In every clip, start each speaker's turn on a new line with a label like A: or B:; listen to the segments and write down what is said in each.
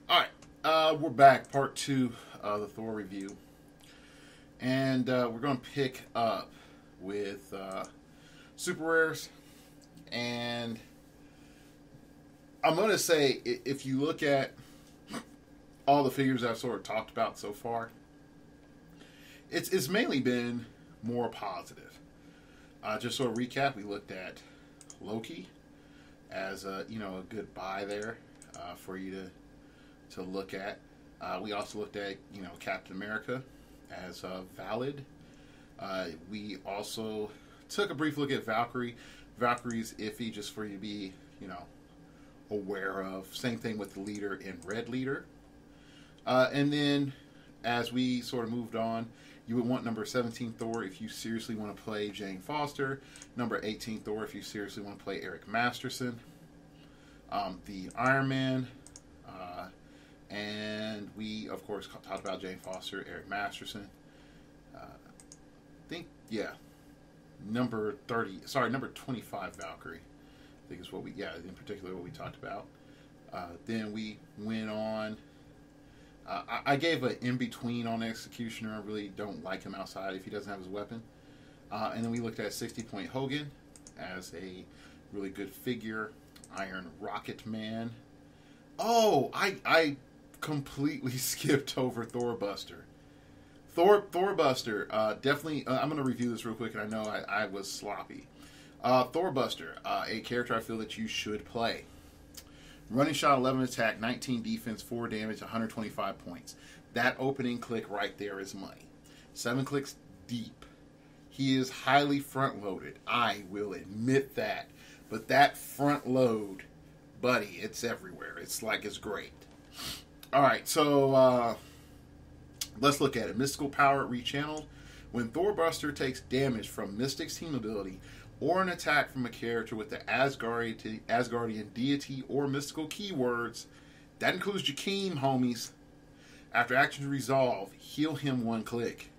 A: All right, we're back, part two of the Thor review, and we're going to pick up with super rares. And I'm going to say, if you look at all the figures I've sort of talked about so far, it's mainly been more positive. Just sort of recap, we looked at Loki as a good buy there for you to look at. We also looked at Captain America as valid. We also took a brief look at Valkyrie. Valkyrie's iffy, just for you to be aware of. Same thing with the leader in Red Leader. And then as we sort of moved on, you would want number 17 Thor if you seriously want to play Jane Foster. Number 18 Thor if you seriously want to play Eric Masterson. The Iron Man. And we, of course, talked about Jane Foster, Eric Masterson. Number 25 Valkyrie. I think is what in particular what we talked about. Then we went on. I gave an in-between on Executioner. I really don't like him outside if he doesn't have his weapon. And then we looked at 60-point Hogan as a really good figure. Iron Rocket Man. Oh, I completely skipped over Thor Buster. Thor Buster, definitely, I'm going to review this real quick, and I know I was sloppy. Thor Buster, a character I feel that you should play. Running shot, 11 attack, 19 defense, 4 damage, 125 points. That opening click right there is money. 7 clicks deep. He is highly front-loaded. I will admit that. But that front load, buddy, it's everywhere. It's great. Alright, so let's look at it. Mystical power rechanneled. When Thor Buster takes damage from Mystic's team ability or an attack from a character with the Asgardian deity or mystical keywords, that includes Jakeem, homies. After action resolve, heal him 1 click.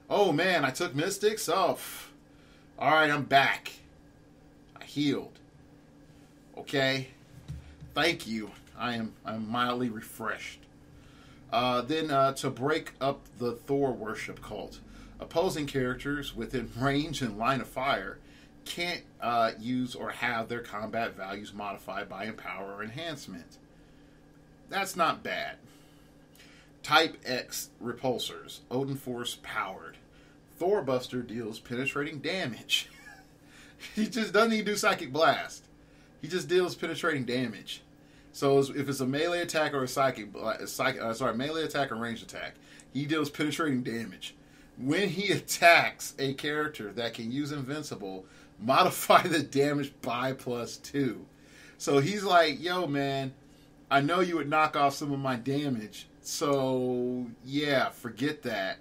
A: Oh man, I took Mystics? Oh, alright, I'm back. I healed. Okay. Thank you. I'm mildly refreshed. Then to break up the Thor worship cult, opposing characters within range and line of fire can't use or have their combat values modified by Empower or Enhancement. That's not bad. Type X repulsors, Odin Force powered. Thor Buster deals penetrating damage. He just doesn't even do Psychic Blast. He just deals penetrating damage. So if it's a melee attack or a melee attack or ranged attack, he deals penetrating damage. When he attacks a character that can use Invincible, modify the damage by +2. So he's like, yo man, I know you would knock off some of my damage, so yeah, forget that.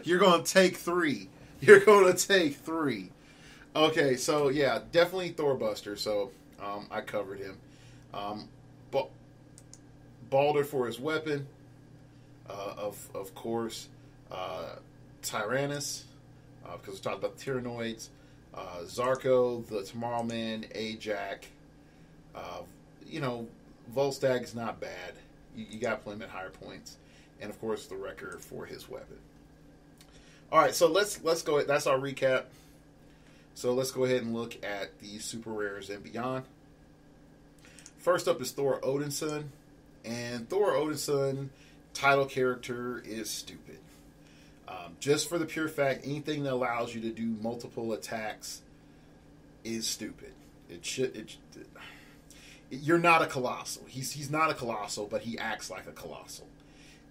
A: You're gonna take 3. You're gonna take 3. Okay, so yeah, definitely Thor Buster. So I covered him. Balder for his weapon, of course, Tyrannus, because we talked about the Tyrannoids, Zarko, the Tomorrow Man, Ajak, Volstagg is not bad. You got to play him at higher points, and of course the Wrecker for his weapon. All right, so let's go. That's our recap. So let's go ahead and look at the super rares and beyond. First up is Thor Odinson. And Thor Odinson, title character, is stupid. Just for the pure fact, anything that allows you to do multiple attacks is stupid. You're not a Colossal. He's not a Colossal, but he acts like a Colossal.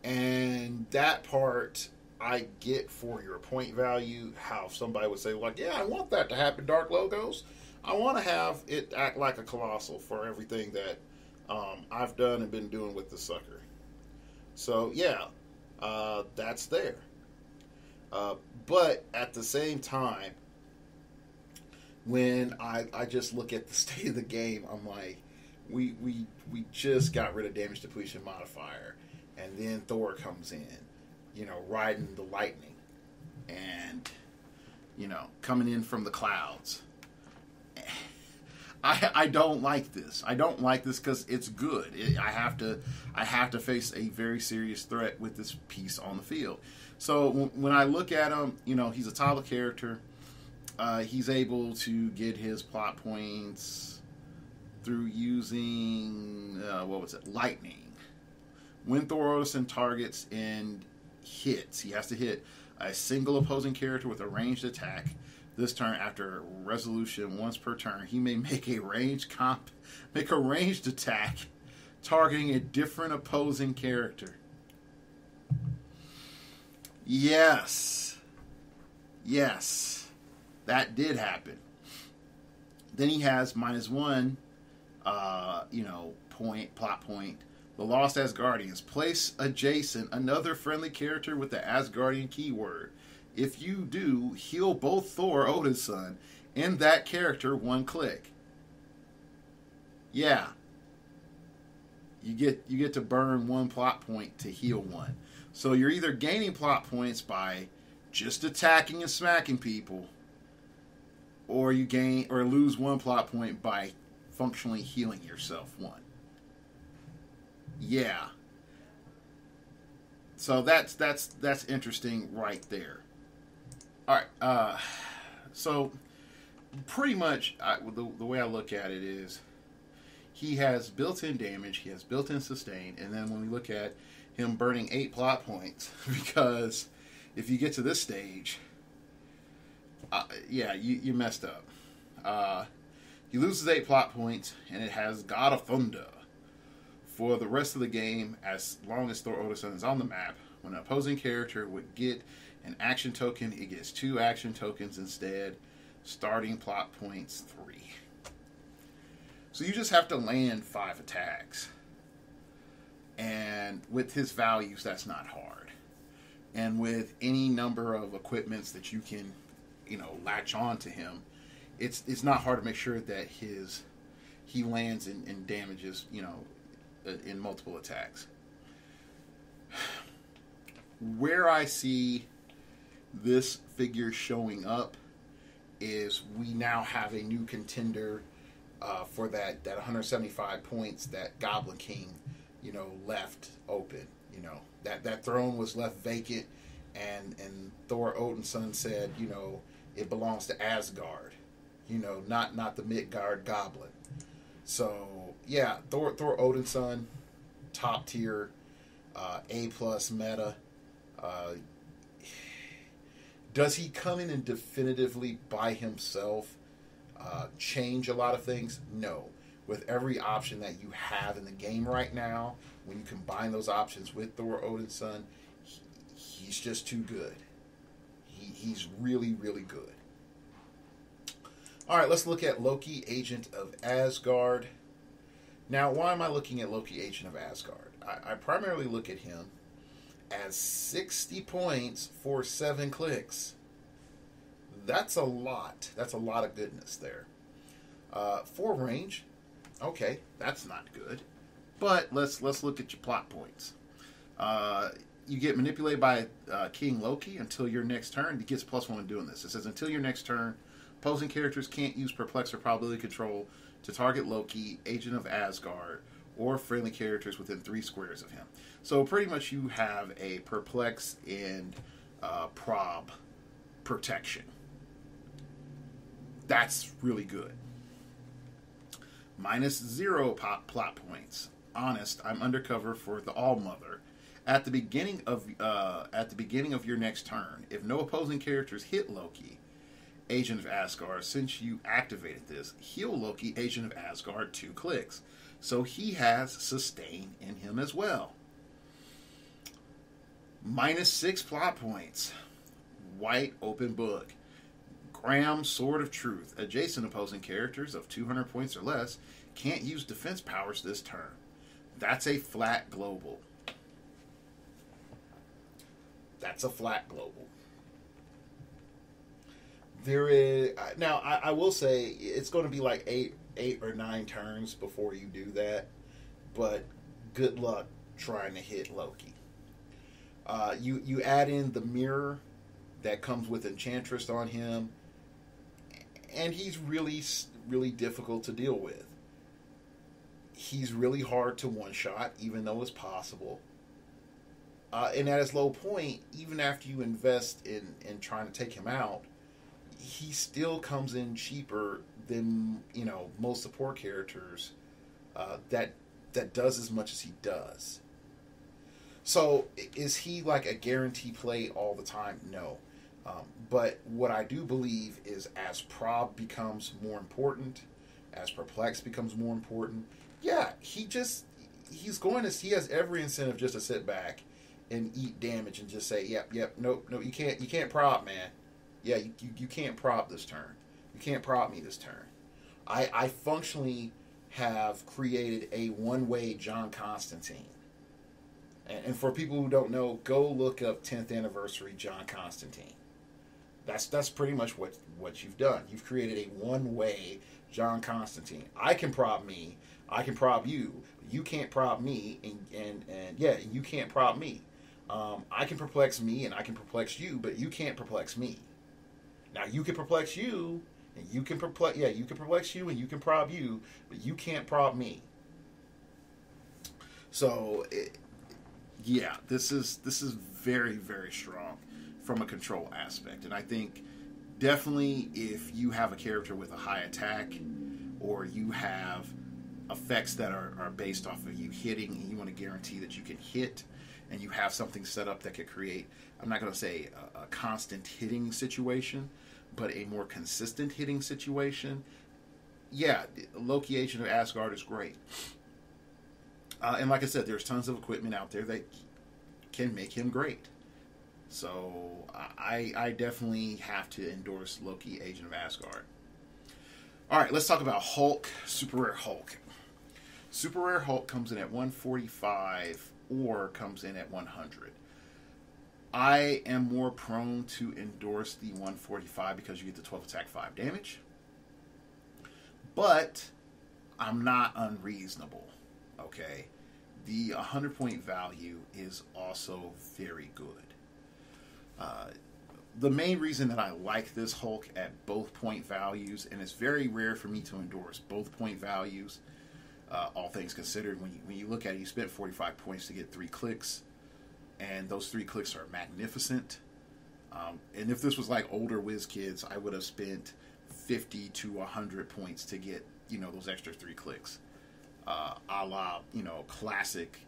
A: And that part I get for your point value. How somebody would say, like, yeah, I want that to happen, Dark Logos. I want to have it act like a Colossal for everything that I've done and been doing with the sucker. So, yeah, that's there. But at the same time, when I just look at the state of the game, I'm like, we just got rid of damage depletion modifier, and then Thor comes in, riding the lightning, and coming in from the clouds. I don't like this. I don't like this because it's good. I have to face a very serious threat with this piece on the field. So when I look at him, he's a title character. He's able to get his plot points through using lightning. When Thor Odinson targets and hits, he has to hit a single opposing character with a ranged attack. This turn, after resolution once per turn, he may make a ranged attack targeting a different opposing character. Yes, that did happen. Then he has -1, plot point. The Lost Asgardians. Place adjacent another friendly character with the Asgardian keyword. If you do, heal both Thor Odinson and that character 1 click. Yeah. You get to burn 1 plot point to heal 1. So you're either gaining plot points by just attacking and smacking people, or you gain or lose 1 plot point by functionally healing yourself 1. Yeah. So that's interesting right there. All right. So pretty much the way I look at it is he has built-in damage, he has built-in sustain, and then when we look at him burning 8 plot points, because if you get to this stage, you messed up. He loses 8 plot points, and it has God of Thunder. For the rest of the game, as long as Thor Odinson is on the map, when an opposing character would get an action token, it gets 2 action tokens instead. Starting plot points 3. So you just have to land 5 attacks. And with his values, that's not hard. And with any number of equipments that you can, latch on to him, it's not hard to make sure that he lands and damages, in multiple attacks. Where I see this figure showing up is we now have a new contender for that 175 points that Goblin King, left open. That throne was left vacant, and Thor Odinson said, it belongs to Asgard, not the Midgard Goblin. So yeah, Thor Odinson, top tier, A+ meta. Does he come in and definitively by himself change a lot of things? No. With every option that you have in the game right now, when you combine those options with Thor Odinson, he's just too good. He's really, really good. All right, let's look at Loki, Agent of Asgard. Now, why am I looking at Loki, Agent of Asgard? I primarily look at him as 60 points for 7 clicks. That's a lot. That's a lot of goodness there. 4 range. Okay, that's not good. But let's look at your plot points. You get manipulated by King Loki until your next turn. He gets +1 in doing this. It says until your next turn, opposing characters can't use Perplex or Probability Control to target Loki, Agent of Asgard, or friendly characters within 3 squares of him. So pretty much you have a Perplex and Prob protection. That's really good. -0 plot points. Honest, I'm undercover for the All-Mother. At the beginning of your next turn, if no opposing characters hit Loki, Agent of Asgard, since you activated this, heal Loki, Agent of Asgard, 2 clicks. So he has sustain in him as well. -6 plot points. White Open Book. Graham, Sword of Truth. Adjacent opposing characters of 200 points or less can't use defense powers this turn. That's a flat global. That's a flat global. There is now. I will say it's going to be like 8 or 9 turns before you do that, but good luck trying to hit Loki. You add in the mirror that comes with Enchantress on him, and he's really really difficult to deal with. He's really hard to one-shot, even though it's possible. And at his low point, even after you invest in trying to take him out, he still comes in cheaper than, you know, most support characters that does as much as he does. So is he like a guarantee play all the time? No. But what I do believe is as Prob becomes more important, as Perplex becomes more important, yeah, he has every incentive just to sit back and eat damage and just say, yep, nope, you can't prop, man. Yeah, you can't prop this turn. You can't prop me this turn. I functionally have created a one-way John Constantine. And for people who don't know, go look up 10th anniversary John Constantine. That's pretty much what you've done. You've created a one-way John Constantine. I can prop me. I can prop you. You can't prop me, and yeah, you can't prop me. I can perplex me, and I can perplex you, but you can't perplex me. Now you can perplex you, and you can perplex. Yeah, you can perplex you, and you can prop you, but you can't prop me. So, yeah, this is very, very strong from a control aspect, and I think definitely if you have a character with a high attack, or you have effects that are based off of you hitting, and you want to guarantee that you can hit, and you have something set up that could create, I'm not going to say a constant hitting situation, but a more consistent hitting situation, yeah, Loki Agent of Asgard is great. And like I said, there's tons of equipment out there that can make him great. So I definitely have to endorse Loki Agent of Asgard. All right, let's talk about Hulk, Super Rare Hulk. Super Rare Hulk comes in at 145 or comes in at 100. I am more prone to endorse the 145 because you get the 12 attack, 5 damage. But I'm not unreasonable, okay? The 100 point value is also very good. The main reason that I like this Hulk at both point values, and it's very rare for me to endorse both point values, all things considered, when you look at it, you spent 45 points to get 3 clicks, and those 3 clicks are magnificent. And if this was like older whiz kids, I would have spent 50 to 100 points to get, you know, those extra 3 clicks. A la, you know, classic,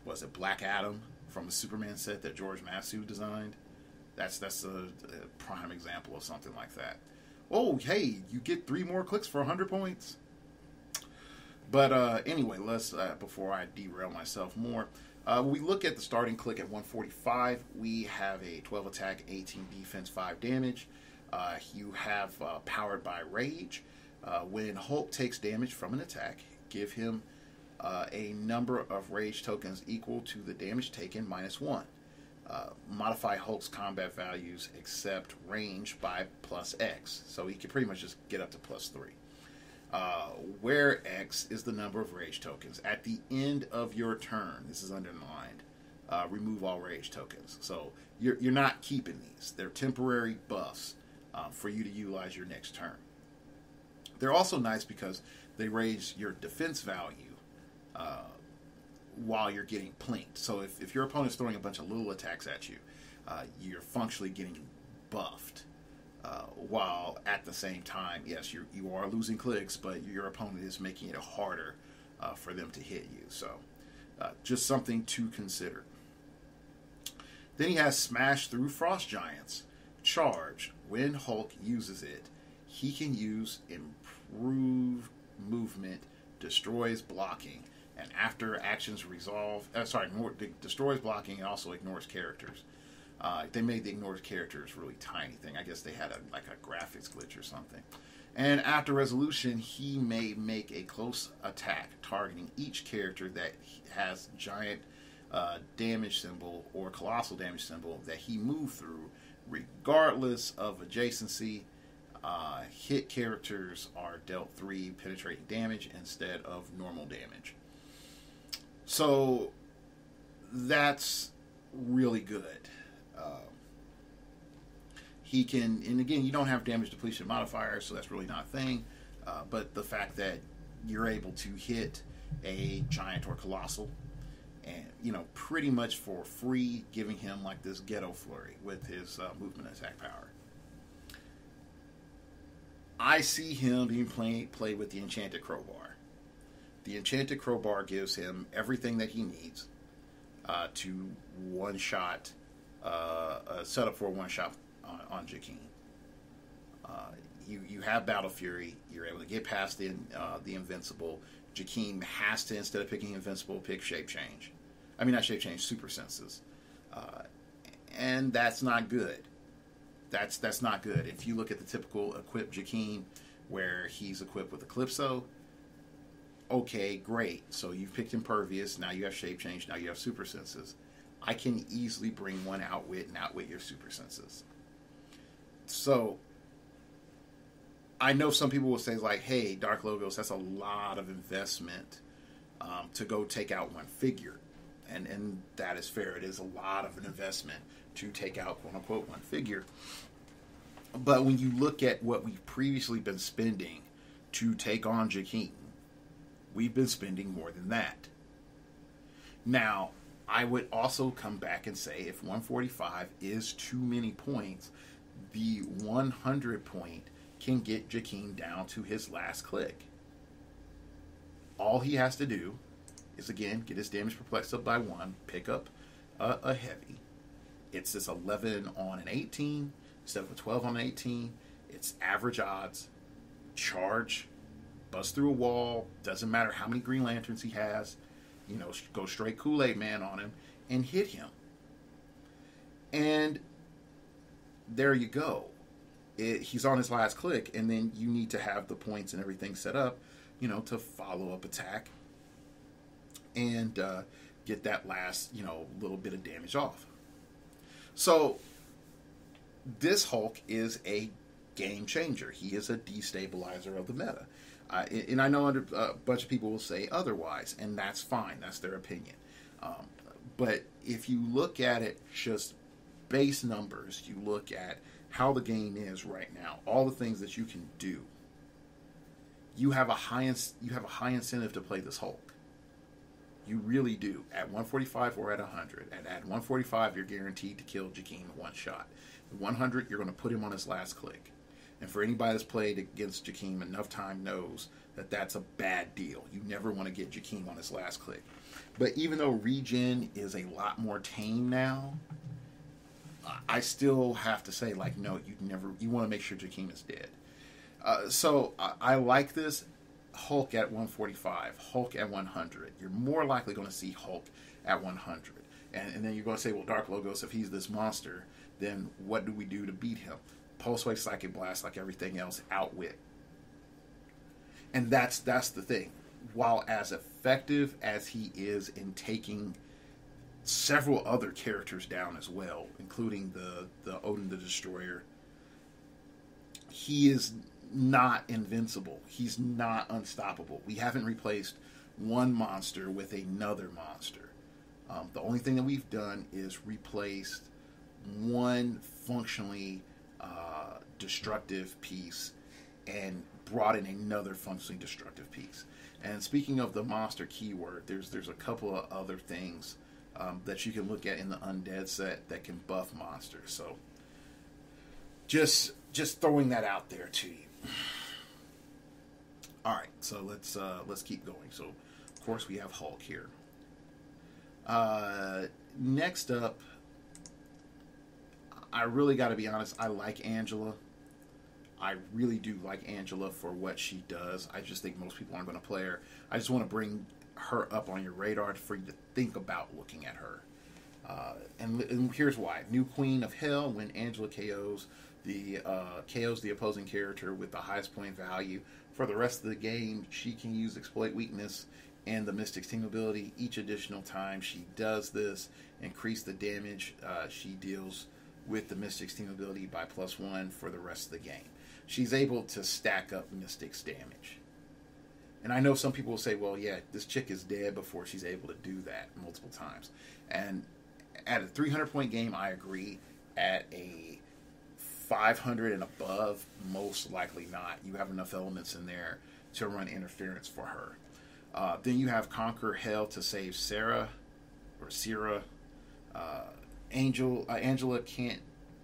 A: was it Black Adam from the Superman set that George Masu designed? That's a prime example of something like that. Oh, hey, you get 3 more clicks for 100 points. But anyway, let's before I derail myself more, we look at the starting click at 145. We have a 12 attack, 18 defense, 5 damage. You have powered by rage. When Hulk takes damage from an attack, give him a number of rage tokens equal to the damage taken minus 1. Modify Hulk's combat values except range by plus X. So he can pretty much just get up to plus 3. Where X is the number of rage tokens. At the end of your turn, this is underlined, remove all rage tokens. So you're not keeping these. They're temporary buffs for you to utilize your next turn. They're also nice because they raise your defense value while you're getting plinked. So if your opponent's throwing a bunch of little attacks at you, you're functionally getting buffed. While at the same time, yes, you are losing clicks, but your opponent is making it harder for them to hit you. So just something to consider. Then he has Smash Through Frost Giants. Charge. When Hulk uses it, he can use improved movement, destroys blocking, and after actions resolve, destroys blocking and also ignores characters. They made the ignored characters really tiny thing. I guess they had a graphics glitch or something. And after resolution, he may make a close attack targeting each character that has giant damage symbol or colossal damage symbol that he moved through, regardless of adjacency. Hit characters are dealt 3 penetrating damage instead of normal damage. So that's really good. he can, and again, you don't have damage depletion modifiers, so that's really not a thing. But the fact that you're able to hit a giant or colossal, and pretty much for free, giving him like this ghetto flurry with his movement attack power. I see him being played with the Enchanted Crowbar. The Enchanted Crowbar gives him everything that he needs to one-shot, set up for a one-shot on Jakeen. You have Battle Fury. You're able to get past the Invincible. Jakeen has to, instead of picking Invincible, pick Shape Change. I mean, not Shape Change, Super Senses. And that's not good. That's not good. If you look at the typical equipped Jakeen, where he's equipped with Eclipso, okay, great. So you've picked Impervious, now you have Shape Change, now you have Super Senses. I can easily bring one Outwit and outwit your Super Senses. So, I know some people will say, like, hey, Dark Logos, that's a lot of investment to go take out one figure. And that is fair. It is a lot of an investment to take out, quote-unquote, one figure. But when you look at what we've previously been spending to take on Jakeen, we've been spending more than that. Now, I would also come back and say, if 145 is too many points, the 100 point can get Jakeen down to his last click. All he has to do is, again, get his damage perplexed up by 1, pick up a heavy. It's this 11 on an 18 instead of a 12 on an 18. It's average odds, charge, bust through a wall, doesn't matter how many Green Lanterns he has, go straight Kool-Aid Man on him and hit him. And there you go. He's on his last click, and then you need to have the points and everything set up, to follow up attack and get that last, little bit of damage off. So this Hulk is a game changer. He is a destabilizer of the meta. And I know a bunch of people will say otherwise, and that's fine. That's their opinion. But if you look at it just base numbers, you look at how the game is right now, all the things that you can do, you have a high incentive to play this Hulk. You really do. At 145 or at 100. At 145, you're guaranteed to kill Jakeen one shot. At 100, you're going to put him on his last click. And for anybody that's played against Jakeen enough time knows that that's a bad deal. You never want to get Jakeen on his last click. But even though regen is a lot more tame now, I still have to say, no, you want to make sure Jakeen is dead. So I like this. Hulk at 145, Hulk at 100. You're more likely going to see Hulk at 100. And then you're going to say, well, Dark Logos, if he's this monster, then what do we do to beat him? Pulse Wave, Psychic Blast, like everything else, outwit. And that's the thing. While as effective as he is in taking several other characters down as well, including the Odin the Destroyer, he is not invincible. He's not unstoppable. We haven't replaced one monster with another monster. The only thing that we've done is replaced one functionally destructive piece and brought in another functionally destructive piece. And speaking of the monster keyword, there's a couple of other things that you can look at in the Undead set that can buff monsters. So just throwing that out there to you. All right, so let's keep going. So, of course, we have Hulk here. Next up, I really got to be honest. I like Angela. I really do like Angela for what she does. I just think most people aren't going to play her. I just want to bring her up on your radar for you to think about looking at her. And here's why. New Queen of Hell, when Angela KOs the opposing character with the highest point value. For the rest of the game, she can use Exploit Weakness and the Mystic's Team ability each additional time she does this. Increase the damage she deals with the Mystic's Team ability by +1 for the rest of the game. She's able to stack up Mystic's damage. And I know some people will say, well, yeah, this chick is dead before she's able to do that multiple times. And at a 300-point game, I agree. At a 500 and above, most likely not. You have enough elements in there to run interference for her. Then you have Conquer Hell to save Sarah, or Sierra. Angela can't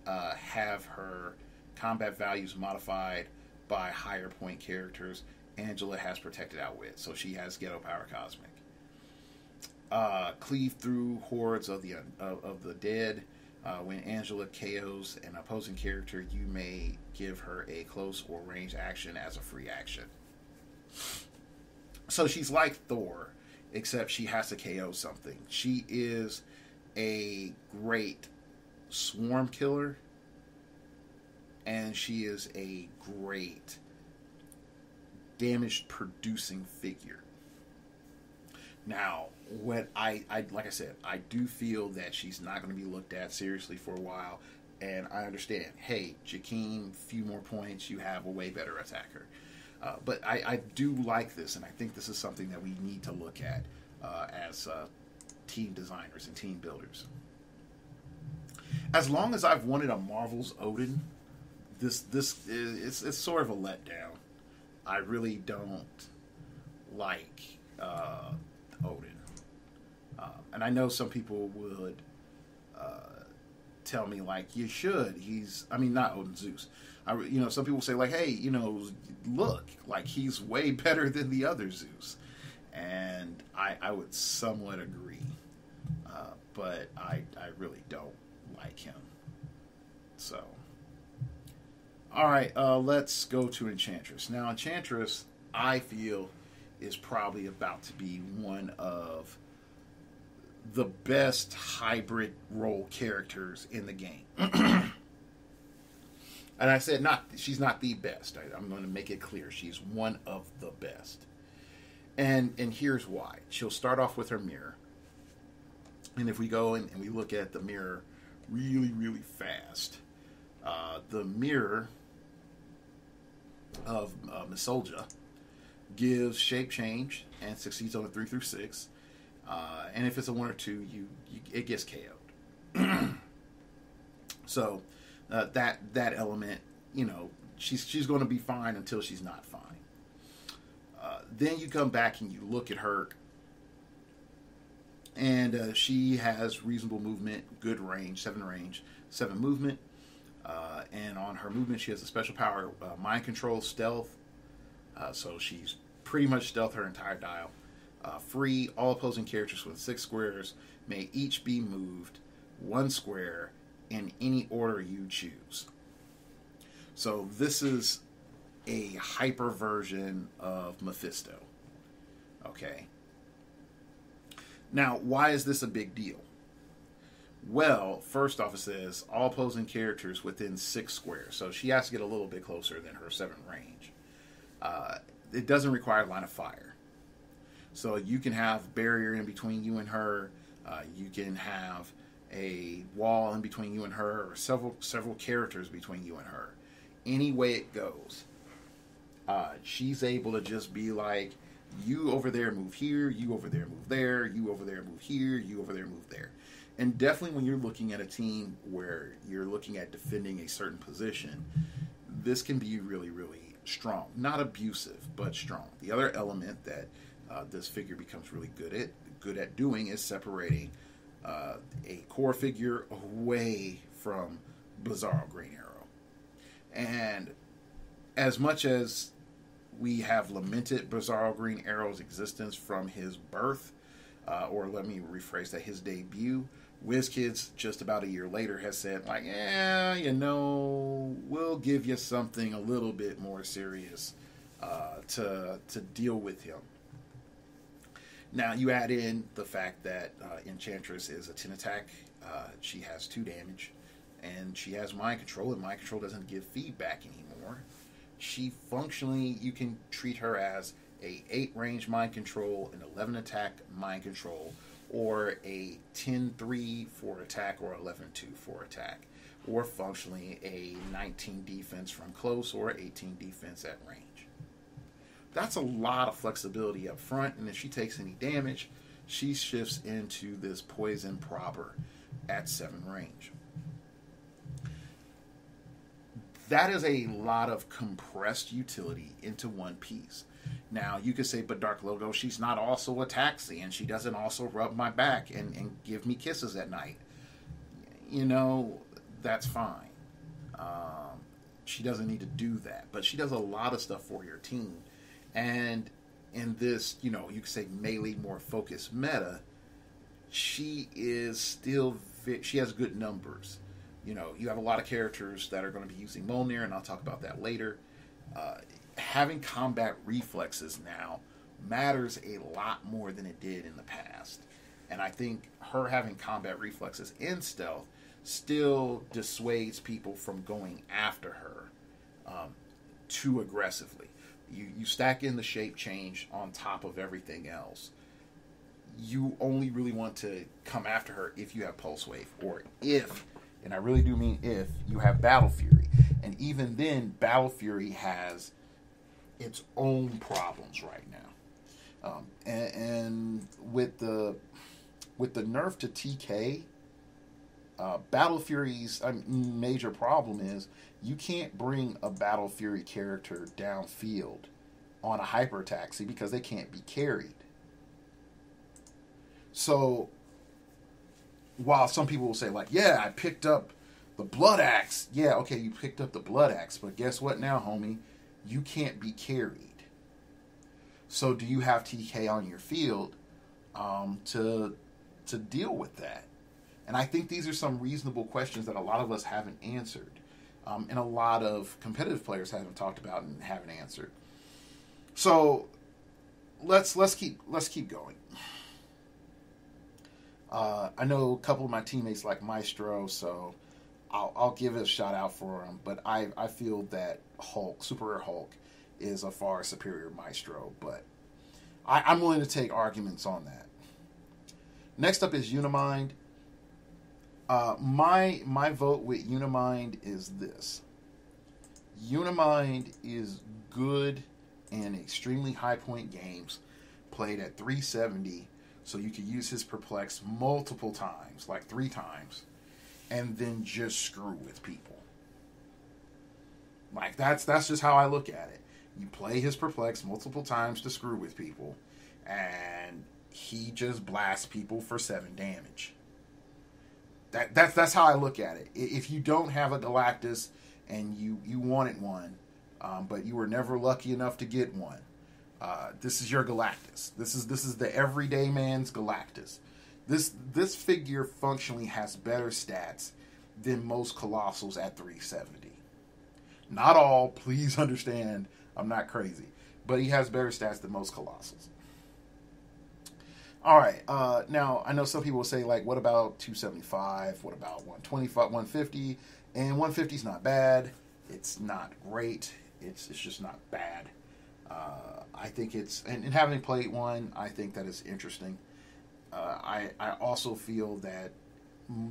A: have her combat values modified by higher point characters. Angela has protected outwit, so she has Ghetto Power Cosmic. Cleave through hordes of the dead. When Angela KOs an opposing character, you may give her a close or range action as a free action. So she's like Thor, except she has to KO something. She is a great swarm killer, and she is a great damage producing figure. Now, what I like I said, I do feel that she's not going to be looked at seriously for a while, and I understand. Hey, Jakeem, few more points, you have a way better attacker. But I do like this, and I think this is something that we need to look at as team designers and team builders. As long as I've wanted a Marvel's Odin, this is it's sort of a letdown. I really don't like Odin. And I know some people would tell me, like, you should. Not Odin, Zeus. Some people say, like, hey, look, like, he's way better than the other Zeus. And I would somewhat agree. But I really don't like him. So, all right, let's go to Enchantress. Now, Enchantress, I feel, is probably about to be one of the best hybrid role characters in the game. And I said she's not the best. I'm going to make it clear. She's one of the best. And here's why. She'll start off with her mirror. And if we go and we look at the mirror really, really fast, the mirror of Misolja gives shape change and succeeds on a 3 through 6. And if it's a 1 or 2, it gets KO'd. So that element, she's going to be fine until she's not fine. Then you come back and you look at her, and she has reasonable movement, good range, 7 movement, and on her movement she has a special power, mind control, stealth. So she's pretty much stealth her entire dial. Free, all opposing characters with 6 squares may each be moved 1 square in any order you choose. So this is a hyper version of Mephisto. Okay. Now, why is this a big deal? Well, first off, it says all opposing characters within 6 squares. So she has to get a little bit closer than her 7 range. It doesn't require line of fire. So you can have barrier in between you and her. You can have a wall in between you and her, or several characters between you and her. Any way it goes, she's able to just be like, you over there move here, you over there move there, you over there move here, you over there move there. And definitely when you're looking at a team where you're looking at defending a certain position, this can be really, really strong. Not abusive, but strong. The other element that this figure becomes really good at doing is separating a core figure away from Bizarro Green Arrow. And as much as we have lamented Bizarro Green Arrow's existence from his birth, or let me rephrase that, his debut, WizKids just about a year later has said, like, we'll give you something a little bit more serious to deal with him. Now, you add in the fact that Enchantress is a 10 attack, she has 2 damage, and she has mind control, and mind control doesn't give feedback anymore. She functionally, you can treat her as a 8 range mind control, an 11 attack mind control, or a 10-3 for attack, or 11-2 for attack, or functionally a 19 defense from close, or 18 defense at range. That's a lot of flexibility up front, and if she takes any damage, she shifts into this poison proper at 7 range. that is a lot of compressed utility into one piece. Now, you could say, but Dark Logo, she's not also a taxi, and she doesn't also rub my back and give me kisses at night. You know, that's fine. She doesn't need to do that. But she does a lot of stuff for your team. And in this, you know, you could say melee, more focused meta, she is still, she has good numbers. You know, you have a lot of characters that are going to be using Mjolnir, and I'll talk about that later. Having combat reflexes now matters a lot more than it did in the past. And I think her having combat reflexes in stealth still dissuades people from going after her too aggressively. You stack in the shape change on top of everything else. You only really want to come after her if you have Pulse Wave, or if, and I really do mean if, you have Battle Fury. And even then, Battle Fury has its own problems right now. And with the nerf to TK, Battle Fury's major problem is you can't bring a Battle Fury character downfield on a Hyper Taxi because they can't be carried. So, while some people will say, like, yeah, I picked up the Blood Axe. Yeah, okay, you picked up the Blood Axe, but guess what now, homie? You can't be carried. So, do you have TK on your field to deal with that? And I think these are some reasonable questions that a lot of us haven't answered. And a lot of competitive players haven't talked about and haven't answered. So, let's keep going. I know a couple of my teammates like Maestro, so I'll give it a shout out for him. But I feel that Hulk, Super Rare Hulk, is a far superior Maestro. But I'm willing to take arguments on that. Next up is Unimind. My vote with Unimind is this. Unimind is good in extremely high point games, played at 370. So you can use his Perplex multiple times, like 3 times, and then just screw with people. Like, that's just how I look at it. You play his Perplex multiple times to screw with people, and he just blasts people for 7 damage. That's how I look at it. If you don't have a Galactus and you wanted one, but you were never lucky enough to get one, this is your Galactus. This is the everyday man's Galactus. This figure functionally has better stats than most Colossals at 370. Not all, please understand, I'm not crazy, but he has better stats than most Colossals. All right, now I know some people will say, like, what about 275? What about 125, 150? And 150 is not bad. It's not great. It's just not bad. I think it's, and having played one, I think that is interesting. I also feel that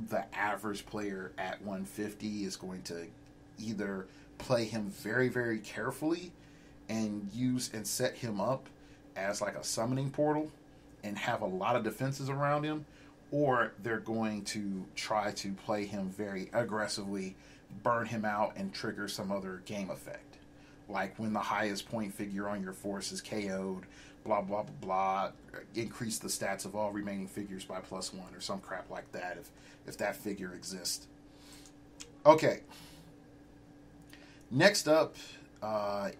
A: the average player at 150 is going to either play him very, very carefully and use and set him up as like a summoning portal and have a lot of defenses around him, or they're going to try to play him very aggressively, burn him out, and trigger some other game effect. Like when the highest point figure on your force is KO'd, blah, blah, blah, blah, increase the stats of all remaining figures by +1 or some crap like that if that figure exists. Okay. Next up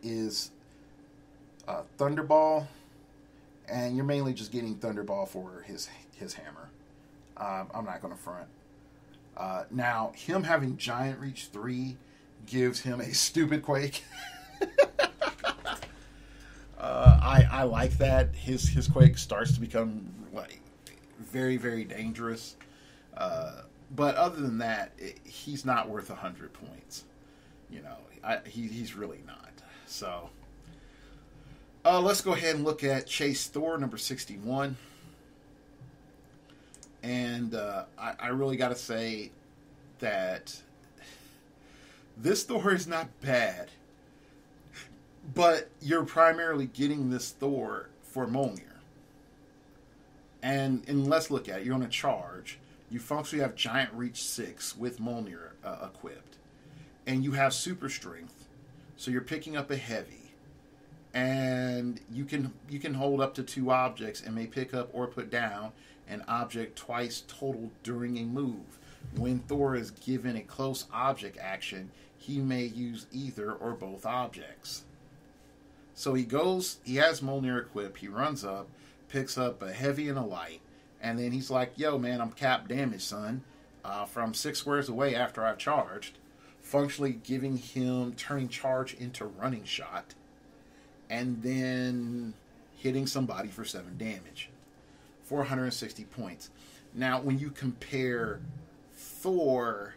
A: is Thunderball. And you're mainly just getting Thunderball for his hammer. I'm not going to front. Now, him having Giant Reach 3 gives him a stupid Quake. I like that. His Quake starts to become like very, very dangerous. But other than that, he's not worth 100 points. You know, he's really not. So... let's go ahead and look at Chase Thor, number 61. And I really got to say that this Thor is not bad. But you're primarily getting this Thor for Mjolnir. And let's look at it. You're on a charge. You functionally have Giant Reach 6 with Mjolnir equipped. and you have super strength, so you're picking up a heavy, and you can hold up to 2 objects and may pick up or put down an object twice total during a move. When Thor is given a close object action, he may use either or both objects. So he has Mjolnir equipped, he runs up, picks up a heavy and a light, and then he's like, yo man, I'm capped damage, son, from 6 squares away after I've charged, functionally giving him turning charge into running shot, and then hitting somebody for 7 damage. 460 points. Now, when you compare Thor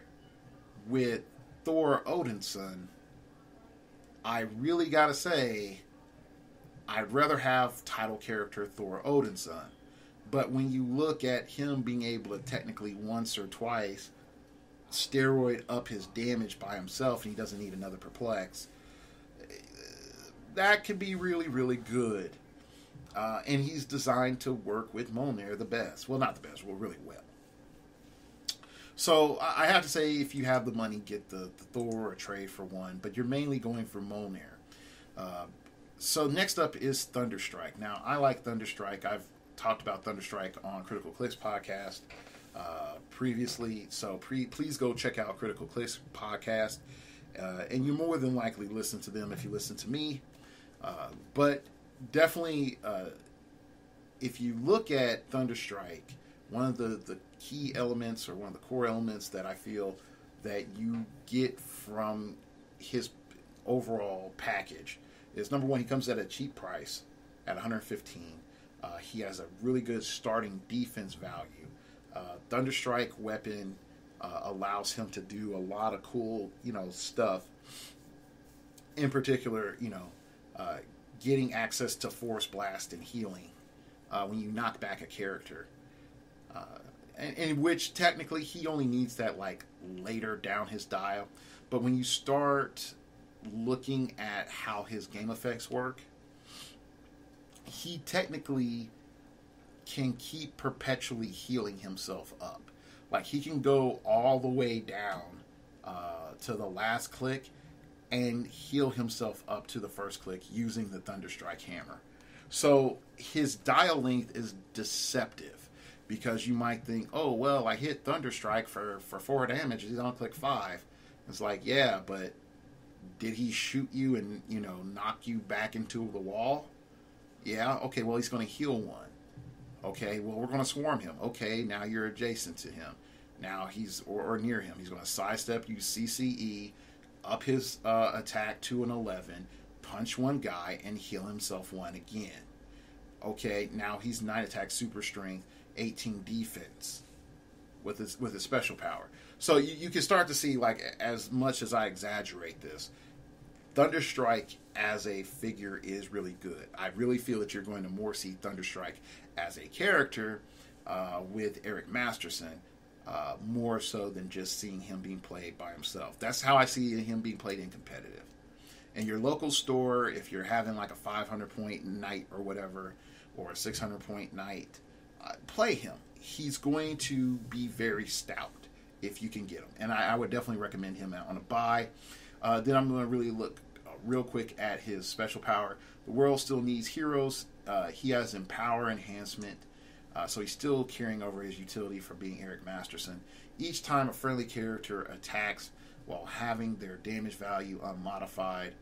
A: with Thor Odinson, I really gotta say, I'd rather have title character Thor Odinson. But when you look at him being able to technically once or twice steroid up his damage by himself and he doesn't need another perplex, that could be really, really good. And he's designed to work with Mjolnir the best. Well, not the best, well, really well. So I have to say, if you have the money, get the Thor or trade for one, but you're mainly going for Mjolnir. So next up is Thunderstrike. Now, I like Thunderstrike. I've talked about Thunderstrike on Critical Clicks podcast previously, so please go check out Critical Clicks podcast, and you more than likely listen to them if you listen to me. But definitely, if you look at Thunderstrike, one of the key elements or one of the core elements that I feel that you get from his overall package is, number one, he comes at a cheap price at 115. He has a really good starting defense value. Thunderstrike weapon allows him to do a lot of cool, stuff. In particular, getting access to Force Blast and healing when you knock back a character. In which technically he only needs that later down his dial. But when you start looking at how his game effects work, he technically can keep perpetually healing himself up. Like, he can go all the way down to the last click and heal himself up to the first click using the Thunderstrike hammer. So his dial length is deceptive, because you might think, oh, well, I hit Thunderstrike for 4 damage, he's on click 5. It's like, yeah, but did he shoot you and, knock you back into the wall? Yeah, okay, well, he's going to heal 1. Okay, well, we're going to swarm him. Okay, now you're adjacent to him. Now he's, or near him. He's going to sidestep, use CCE, up his attack to an 11, punch 1 guy, and heal himself 1 again. Okay, now he's 9 attack, super strength, 18 defense with his special power. So you can start to see, as much as I exaggerate this, Thunderstrike as a figure is really good. I really feel that you're going to more see Thunderstrike as a character with Eric Masterson, more so than just seeing him being played by himself. That's how I see him being played in competitive. In your local store, if you're having a 500-point night or whatever, or a 600-point night, play him. He's going to be very stout if you can get him. And I would definitely recommend him on a buy. Then I'm going to really look real quick at his special power. The world still needs heroes. He has Empower enhancement, so he's still carrying over his utility for being Eric Masterson. Each time a friendly character attacks while having their damage value unmodified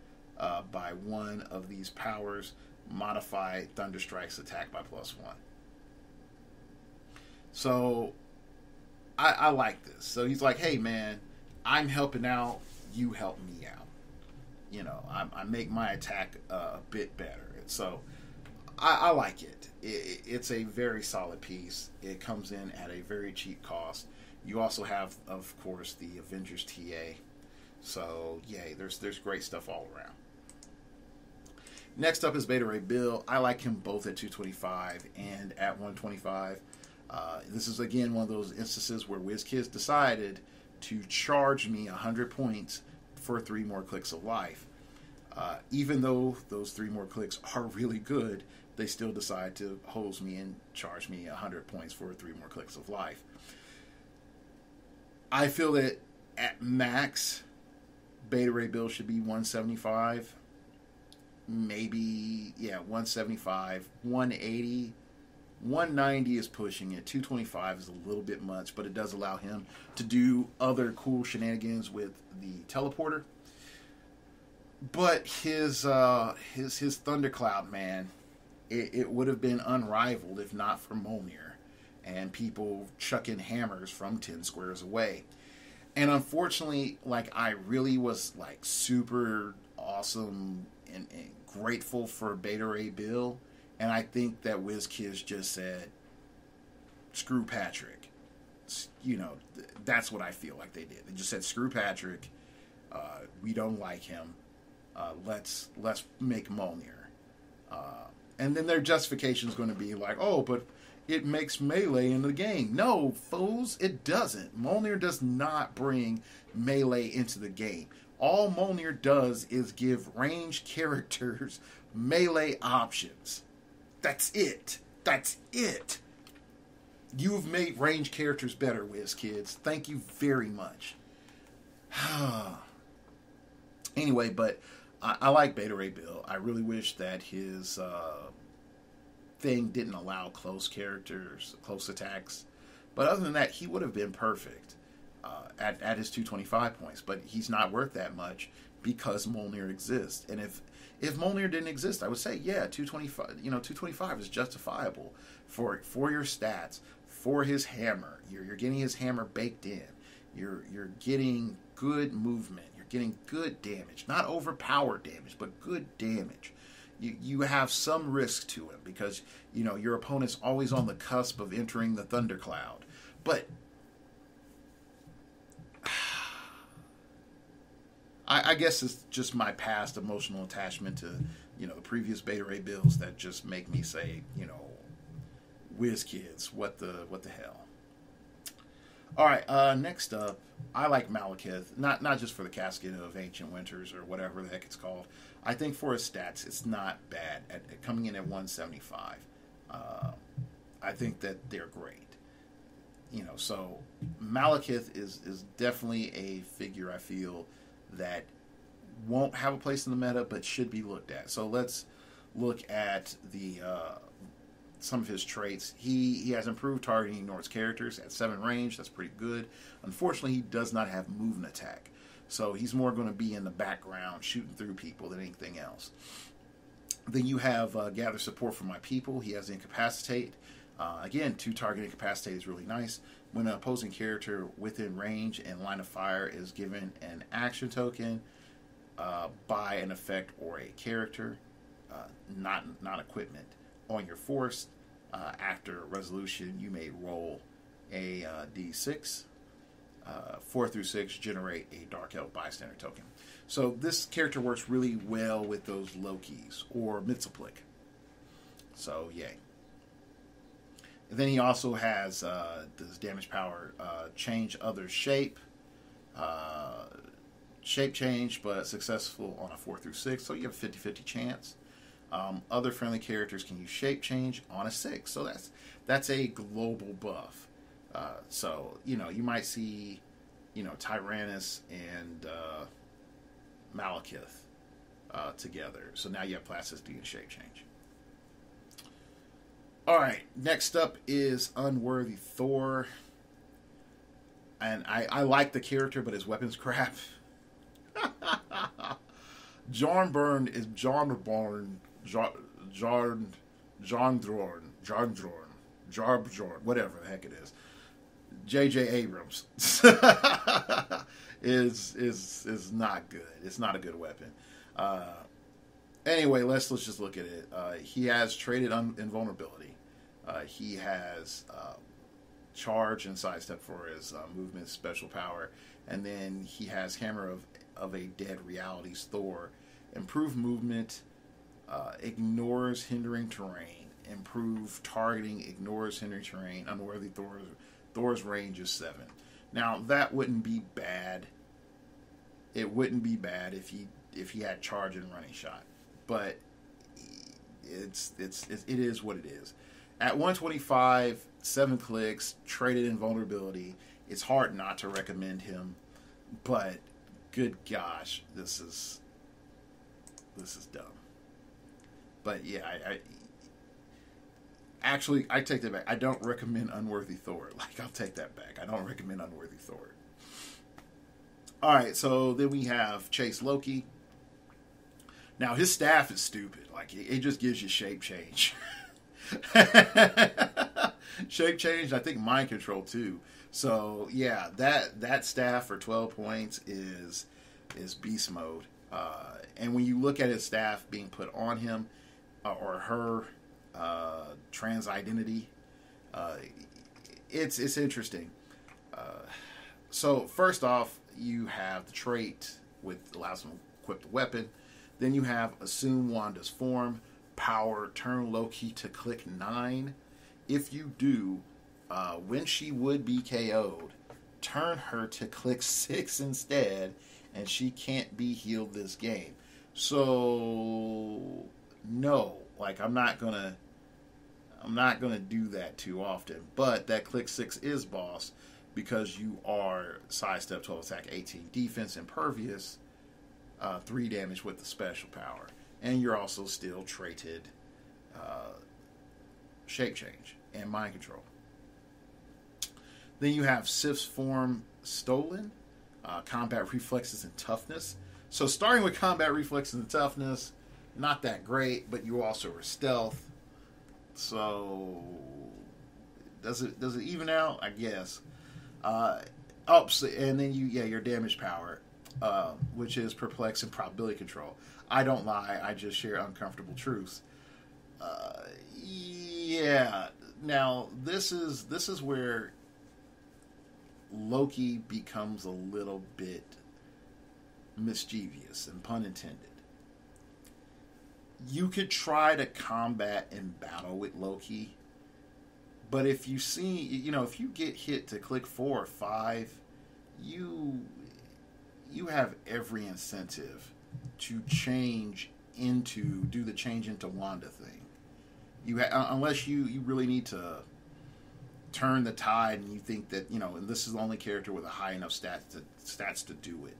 A: by one of these powers, modify Thunderstrike's attack by +1. So I like this. So he's like, hey man, I'm helping out, you help me out. I make my attack a bit better. So I like it. It's a very solid piece. It comes in at a very cheap cost. You also have, of course, the Avengers TA. So yay, there's great stuff all around. Next up is Beta Ray Bill. I like him both at 225 and at 125. This is, again, one of those instances where WizKids decided to charge me 100 points for 3 more clicks of life. Even though those 3 more clicks are really good, they still decide to hose me and charge me 100 points for 3 more clicks of life. I feel that at max, Beta Ray Bill should be 175. Maybe, yeah, 175. 180. 190 is pushing it. 225 is a little bit much, but it does allow him to do other cool shenanigans with the teleporter. But his Thundercloud, man, it would have been unrivaled if not for Mjolnir and people chucking hammers from 10 squares away. And unfortunately, like, I really was like super awesome and grateful for Beta Ray Bill. And I think that WizKids just said, screw Patrick. You know, that's what I feel like they did. They just said, screw Patrick. We don't like him. Let's make Mjolnir. And then their justification is going to be like, oh, but it makes melee in the game. No, fools, it doesn't. Mjolnir does not bring melee into the game. All Mjolnir does is give ranged characters melee options. That's it. That's it. You've made ranged characters better, WizKids. Thank you very much. Anyway, but I like Beta Ray Bill. I really wish that his thing didn't allow close characters, close attacks. But other than that, he would have been perfect at his 225 points. But he's not worth that much because Mjolnir exists. And if Mjolnir didn't exist, I would say, yeah, 225. 225 is justifiable for your stats, for his hammer. You're getting his hammer baked in. You're getting good movement. You're getting good damage, not overpowered damage, but good damage. You have some risk to him because your opponent's always on the cusp of entering the Thundercloud. But I guess it's just my past emotional attachment to the previous Beta Ray Bills that just make me say WizKids, what the hell. All right, next up, I like Malekith, not just for the Casket of Ancient Winters or whatever the heck it's called. I think for his stats, it's not bad at coming in at 175. I think that they're great. So Malekith is definitely a figure I feel that won't have a place in the meta, but should be looked at. So let's look at the some of his traits. He has improved targeting ignores characters at 7 range. That's pretty good. Unfortunately, he does not have movement attack. So he's more going to be in the background shooting through people than anything else. Then you have gather support from my people. He has incapacitate. Again, 2 target incapacitate is really nice. When an opposing character within range and line of fire is given an action token by an effect or a character, not equipment, on your force, after resolution, you may roll a d6. 4 through 6 generate a Dark Elf bystander token. So this character works really well with those Lokis or Mitzelplick. So yay. And then he also has this damage power, change other shape, shape change, but successful on a 4 through 6. So you have a 50-50 chance. Other friendly characters can use shape change on a 6. So that's a global buff. So you might see Tyrannus and Malekith together. So now you have plasticity and shape change. All right, next up is Unworthy Thor. And I like the character, but his weapon's crap. Jarnbjorn is Jarbjorn, whatever the heck it is. J.J. Abrams is not good. It's not a good weapon. Anyway, let's just look at it. He has traded invulnerability. He has charge and sidestep for his movement special power, and then he has Hammer of a Dead Realities Thor. Improved movement, ignores hindering terrain. Improved targeting, ignores hindering terrain. Unworthy Thor's range is 7. Now that wouldn't be bad. It wouldn't be bad if he had charge and running shot, but it is what it is. At 125, 7 clicks, traded invulnerability. It's hard not to recommend him, but good gosh, this is dumb. But yeah, actually, I take that back. I don't recommend Unworthy Thor. Like, I'll take that back. I don't recommend Unworthy Thor. All right, so then we have Chase Loki. Now, his staff is stupid. Like, it just gives you shape change. Shape change, I think mind control, too. So, yeah, that staff for 12 points is beast mode. And when you look at his staff being put on him or her trans identity, it's interesting. So first off, you have the trait with allows him to equip the weapon. Then you have assume Wanda's form, power, turn Loki to click 9. If you do, when she would be KO'd, turn her to click 6 instead, and she can't be healed this game. So no, like I'm not gonna do that too often. But that click 6 is boss because you are sidestep, 12 attack, 18 defense, impervious, 3 damage with the special power, and you're also still traded shape change and mind control. Then you have Sif's form stolen, combat reflexes and toughness. So starting with combat reflexes and toughness, not that great, but you also are stealth. So does it even out? I guess. And then your damage power, which is perplex and probability control. I don't lie. I just share uncomfortable truths. Yeah. Now this is where Loki becomes a little bit mischievous, and pun intended. You could try to combat and battle with Loki, but if you get hit to click 4 or 5, you have every incentive to do the change into Wanda thing. Unless you really need to turn the tide, and you think that and this is the only character with a high enough stats to do it.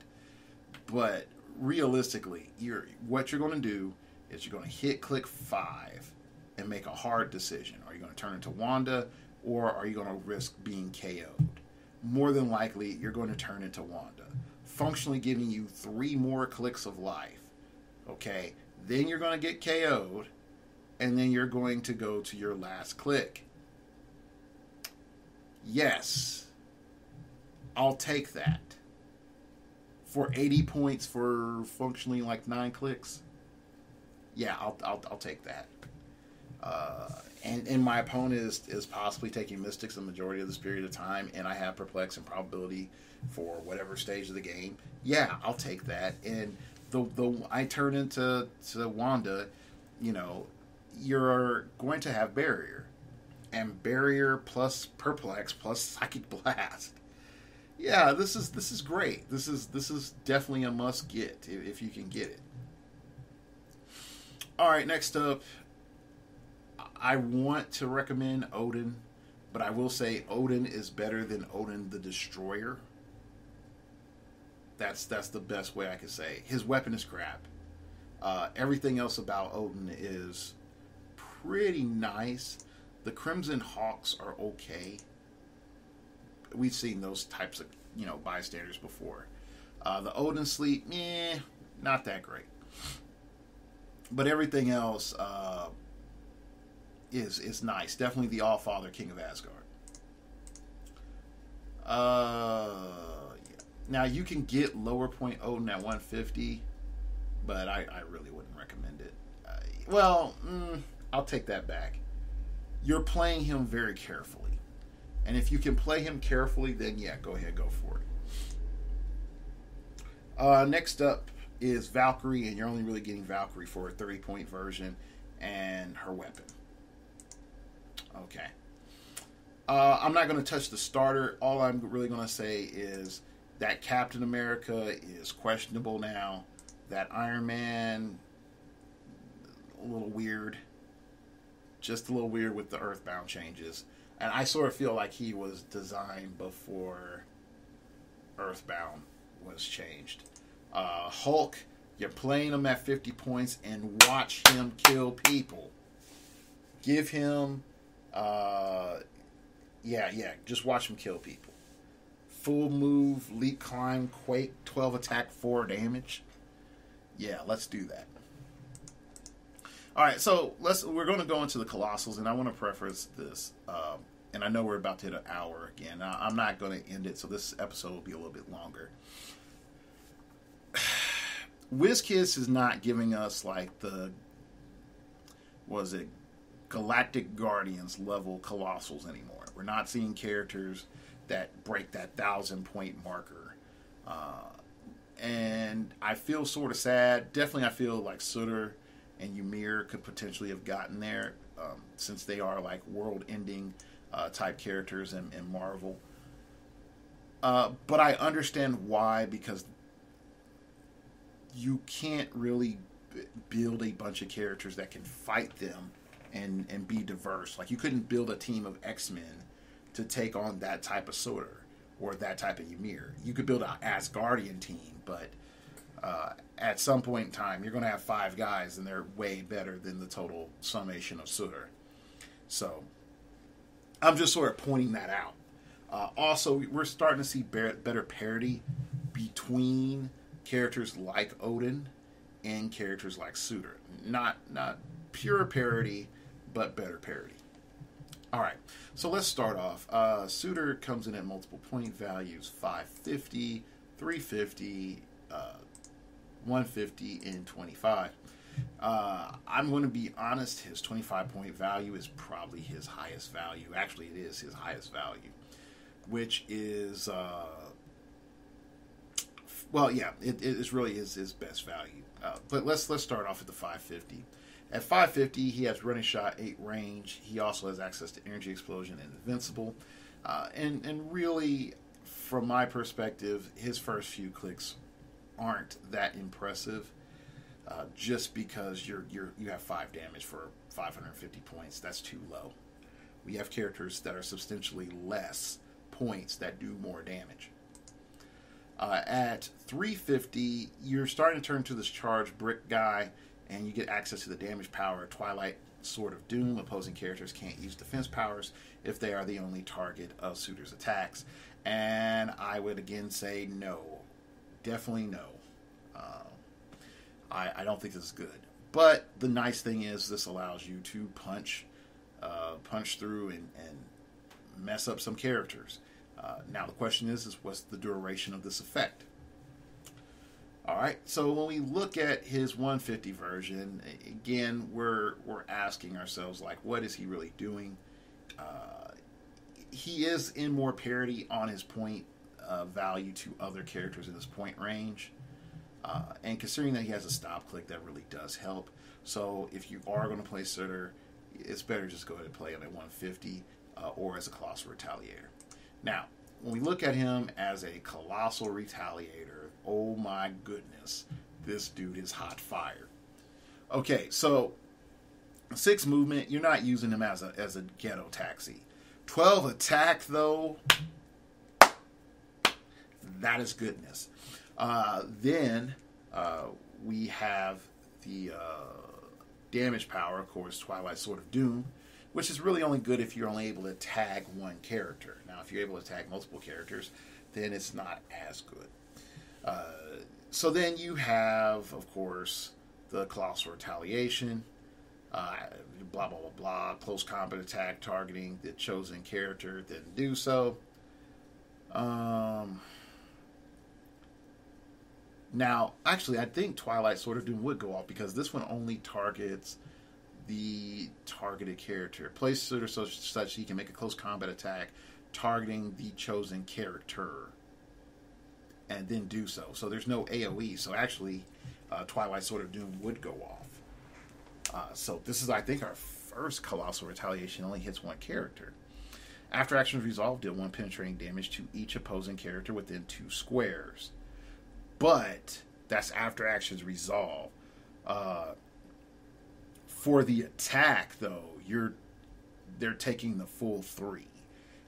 A: But realistically, what you're going to do is you're going to hit click 5 and make a hard decision. Are you going to turn into Wanda, or are you going to risk being KO'd? More than likely, you're going to turn into Wanda, functionally giving you 3 more clicks of life. Okay, then you're going to get KO'd, and then you're going to go to your last click. Yes, I'll take that. For 80 points for functionally like 9 clicks, yeah, I'll take that. And my opponent is possibly taking Mystics the majority of this period of time, and I have Perplex and Probability for whatever stage of the game. Yeah, I'll take that. And I turn into Wanda, you're going to have Barrier, and Barrier plus Perplex plus Psychic Blast. Yeah, this is great. This is definitely a must get if you can get it. All right, next up, I want to recommend Odin, but I will say Odin is better than Odin the Destroyer. That's the best way I could say. His weapon is crap. Everything else about Odin is pretty nice. The Crimson Hawks are okay. We've seen those types of bystanders before. The Odin Sleep, not that great. But everything else is nice. Definitely the Allfather, King of Asgard. Yeah. Now you can get lower point Odin at 150, but I really wouldn't recommend it. I'll take that back. You're playing him very carefully, and if you can play him carefully, then yeah, go ahead, go for it. Next up is Valkyrie, and you're only really getting Valkyrie for a 30-point version and her weapon. Okay. I'm not going to touch the starter. All I'm really going to say is that Captain America is questionable now. That Iron Man, a little weird. Just a little weird with the Earthbound changes. And I sort of feel like he was designed before Earthbound was changed. Hulk, you're playing him at 50 points and watch him kill people. Give him, just watch him kill people. Full move, leap, climb, quake, 12 attack, 4 damage. Yeah, let's do that. All right, so we're going to go into the Colossals, and I want to preface this. And I know we're about to hit an hour again. I'm not going to end it, so this episode will be a little bit longer. WizKids is not giving us like the, Galactic Guardians level Colossals anymore. We're not seeing characters that break that 1,000-point marker. And I feel sort of sad. Definitely I feel like Sutter and Ymir could potentially have gotten there, since they are like world-ending type characters in Marvel. But I understand why, because you can't really build a bunch of characters that can fight them and be diverse. Like, you couldn't build a team of X-Men to take on that type of Sutter or that type of Ymir. You could build an Asgardian team, but at some point in time, you're going to have 5 guys, and they're way better than the total summation of Sutter. So, I'm just sort of pointing that out. Also, we're starting to see better parity between characters like Odin and characters like Sutter. Not pure parity, but better parity. All right, so let's start off. Sutter comes in at multiple point values: 550, 350, 150, and 25. I'm going to be honest, his 25-point value is probably his highest value. Actually, it is his highest value, which is, it really is his best value. But let's start off with the 550. At 550, he has running shot, 8 range. He also has access to energy explosion and invincible. And really, from my perspective, his first few clicks aren't that impressive. Just because you have 5 damage for 550 points, that's too low. We have characters that are substantially less points that do more damage. At 350, you're starting to turn to this charged brick guy, and you get access to the damage power Twilight Sword of Doom. Opposing characters can't use defense powers if they are the only target of Sutter's attacks. And I would again say no. Definitely no. I don't think this is good. But the nice thing is this allows you to punch through and mess up some characters. Now the question is what's the duration of this effect? All right, so when we look at his 150 version, again, we're asking ourselves, like, what is he really doing? He is in more parity on his point value to other characters in his point range. And considering that he has a stop click, that really does help. So if you are going to play Sutter, it's better just go ahead and play him at 150 or as a Colossal Retaliator. Now, when we look at him as a Colossal Retaliator, oh my goodness, this dude is hot fire. Okay, so 6 movement, you're not using him as a ghetto taxi. 12 attack, though, that is goodness. Then we have the damage power, of course, Twilight Sword of Doom, which is really only good if you're only able to tag one character. Now, if you're able to tag multiple characters, then it's not as good. So then you have, of course, the Colossal Retaliation, blah, blah, blah, blah, close combat attack targeting the chosen character, didn't do so. Now, actually, I think Twilight Sword of Doom would go off because this one only targets the targeted character. Place Sutter such he can make a close combat attack targeting the chosen character and then do so. So there's no AoE. So actually, Twilight Sword of Doom would go off. So this is, I think, our first Colossal Retaliation. Only hits one character. After actions resolved, deal 1 penetrating damage to each opposing character within 2 squares. But that's after actions resolve. For the attack, though, they're taking the full 3,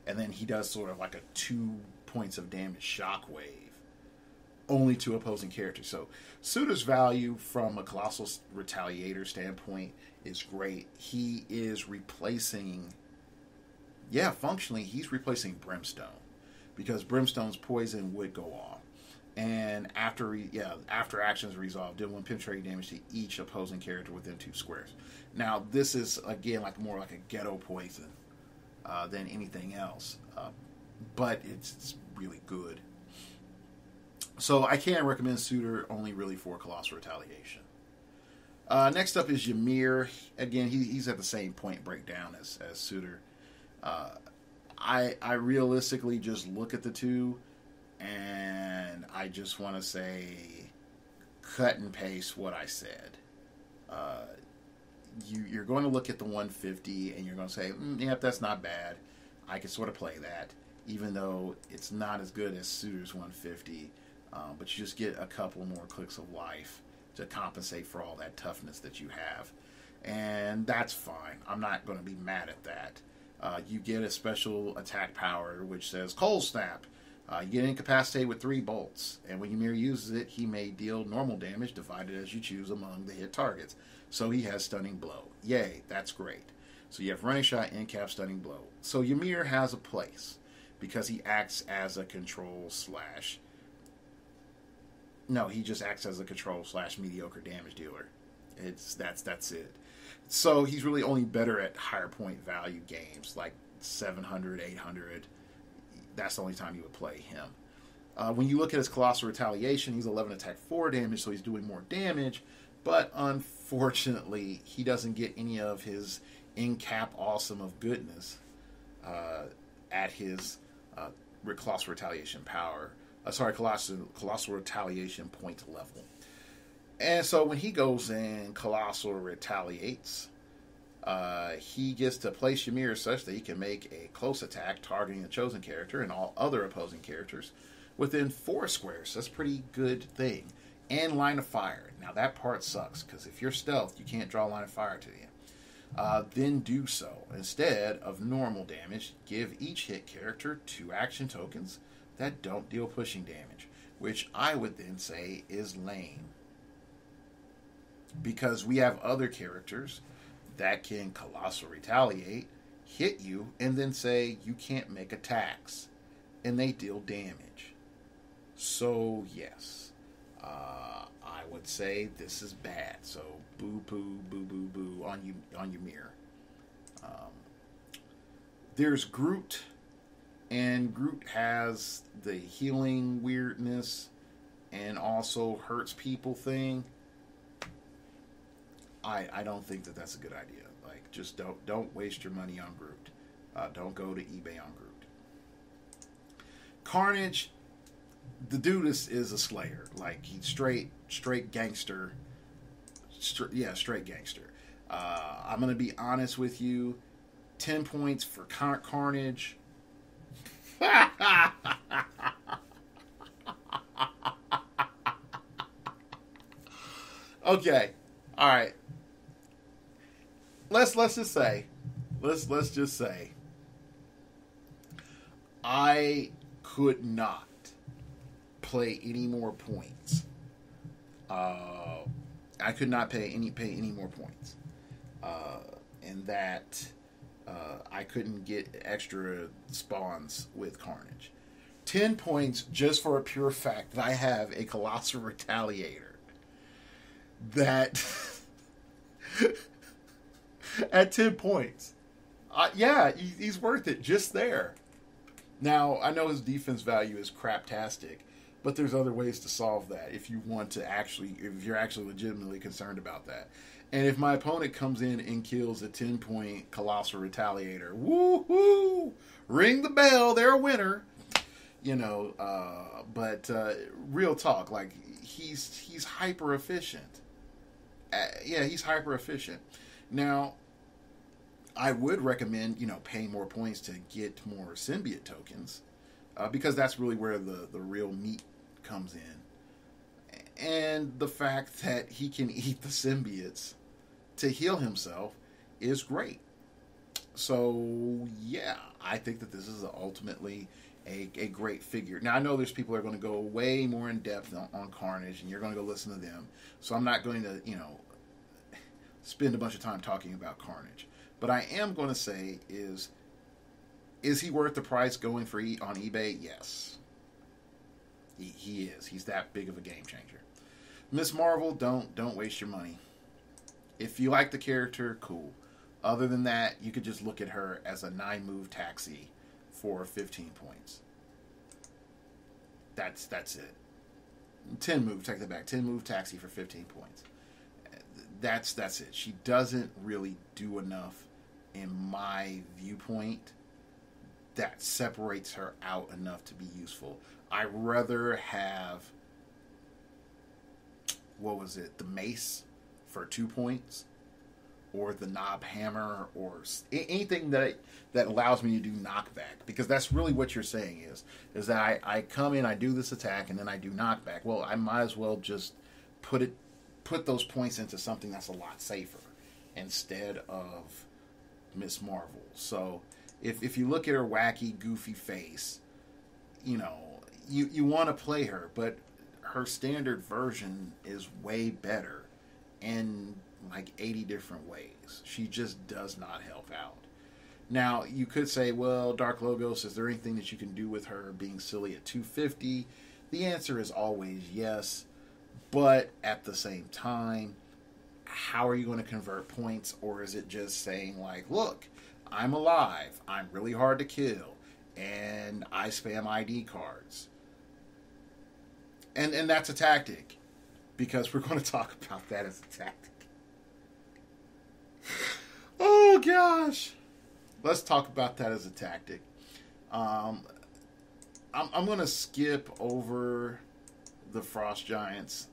A: and then he does sort of like a 2 points of damage shockwave. only to opposing characters. So Suitor's value from a Colossal Retaliator standpoint is great. He is replacing, functionally, he's replacing Brimstone, because Brimstone's poison would go off. And after actions resolved, deal 1 penetrating damage to each opposing character within 2 squares. Now, this is, again, more like a ghetto poison than anything else. But it's really good. So I can recommend Suitor only really for Colossal Retaliation. Next up is Ymir. Again, he's at the same point breakdown as Suitor. I realistically just look at the two, and I just want to say, cut and paste what I said. You're going to look at the 150, and you're going to say, yep, that's not bad. I can sort of play that, even though it's not as good as Suitor's 150. But you just get a couple more clicks of life to compensate for all that toughness that you have. And that's fine. I'm not going to be mad at that. You get a special attack power which says Cold Snap. You get incapacitated with 3 bolts. And when Ymir uses it, he may deal normal damage divided as you choose among the hit targets. So he has Stunning Blow. Yay, that's great. So you have Running Shot, Incap, Stunning Blow. So Ymir has a place because he acts as a control slash... No, he just acts as a control / mediocre damage dealer. That's it. So he's really only better at higher point value games like 700, 800. That's the only time you would play him. When you look at his Colossal Retaliation, he's 11 attack 4 damage, so he's doing more damage. But unfortunately, he doesn't get any of his in-cap awesome of goodness at his Colossal Retaliation power. Colossal Retaliation point level. And so when he goes in Colossal Retaliates, he gets to place Ymir such that he can make a close attack targeting the chosen character and all other opposing characters within 4 squares. That's a pretty good thing. And line of fire. Now that part sucks, because if you're stealth, you can't draw line of fire to you. Then do so. Instead of normal damage, give each hit character 2 action tokens that don't deal pushing damage, which I would then say is lame. Because we have other characters that can Colossal Retaliate, hit you, and then say you can't make attacks, and they deal damage. So, yes, I would say this is bad. So, boo-poo, boo-boo-boo on Ymir. There's Groot. And Groot has the healing weirdness and also hurts people thing. I don't think that that's a good idea. Like, just don't waste your money on Groot. Don't go to eBay on Groot. Carnage, the dude is a slayer. Like, he's straight gangster. Straight gangster. I'm gonna be honest with you. 10 points for Carnage. Okay, all right. Let's just say, I could not play any more points. I could not pay any more points, and that. I couldn't get extra spawns with Carnage. 10 points just for a pure fact that I have a Colossal Retaliator. That at 10 points. He's worth it just there. Now, I know his defense value is craptastic, but there's other ways to solve that if you're actually legitimately concerned about that. And if my opponent comes in and kills a 10-point Colossal Retaliator, woohoo! Ring the bell, they're a winner. But real talk, like, he's hyper efficient. He's hyper efficient. Now, I would recommend, paying more points to get more symbiote tokens, because that's really where the real meat comes in. And the fact that he can eat the symbiotes to heal himself is great. So, yeah, I think that this is ultimately a great figure. Now I know there's people that are going to go way more in depth on Carnage, and you're going to go listen to them. So I'm not going to spend a bunch of time talking about Carnage. But I am going to say is he worth the price going for on eBay? Yes. He is. He's that big of a game changer. Miss Marvel, don't waste your money. If you like the character, cool. Other than that, you could just look at her as a 9-move taxi for 15 points. That's it. 10-move, take that back. 10-move taxi for 15 points. That's it. She doesn't really do enough, in my viewpoint, that separates her out enough to be useful. I'd rather have, the mace for 2 points, or the knob hammer, or anything that allows me to do knockback, because that's really what you're saying is that I come in, I do this attack, and then I do knockback. Well, I might as well just put those points into something that's a lot safer instead of Miss Marvel. So if you look at her wacky, goofy face, you want to play her, but her standard version is way better in like 80 different ways. She just does not help out. Now, you could say, well, Dark Logos, is there anything that you can do with her being silly at 250? The answer is always yes. But at the same time, how are you going to convert points? Or is it just saying like, look, I'm alive, I'm really hard to kill, and I spam ID cards. And that's a tactic, because we're going to talk about that as a tactic. Oh gosh, let's talk about that as a tactic. I'm going to skip over the Frost Giants,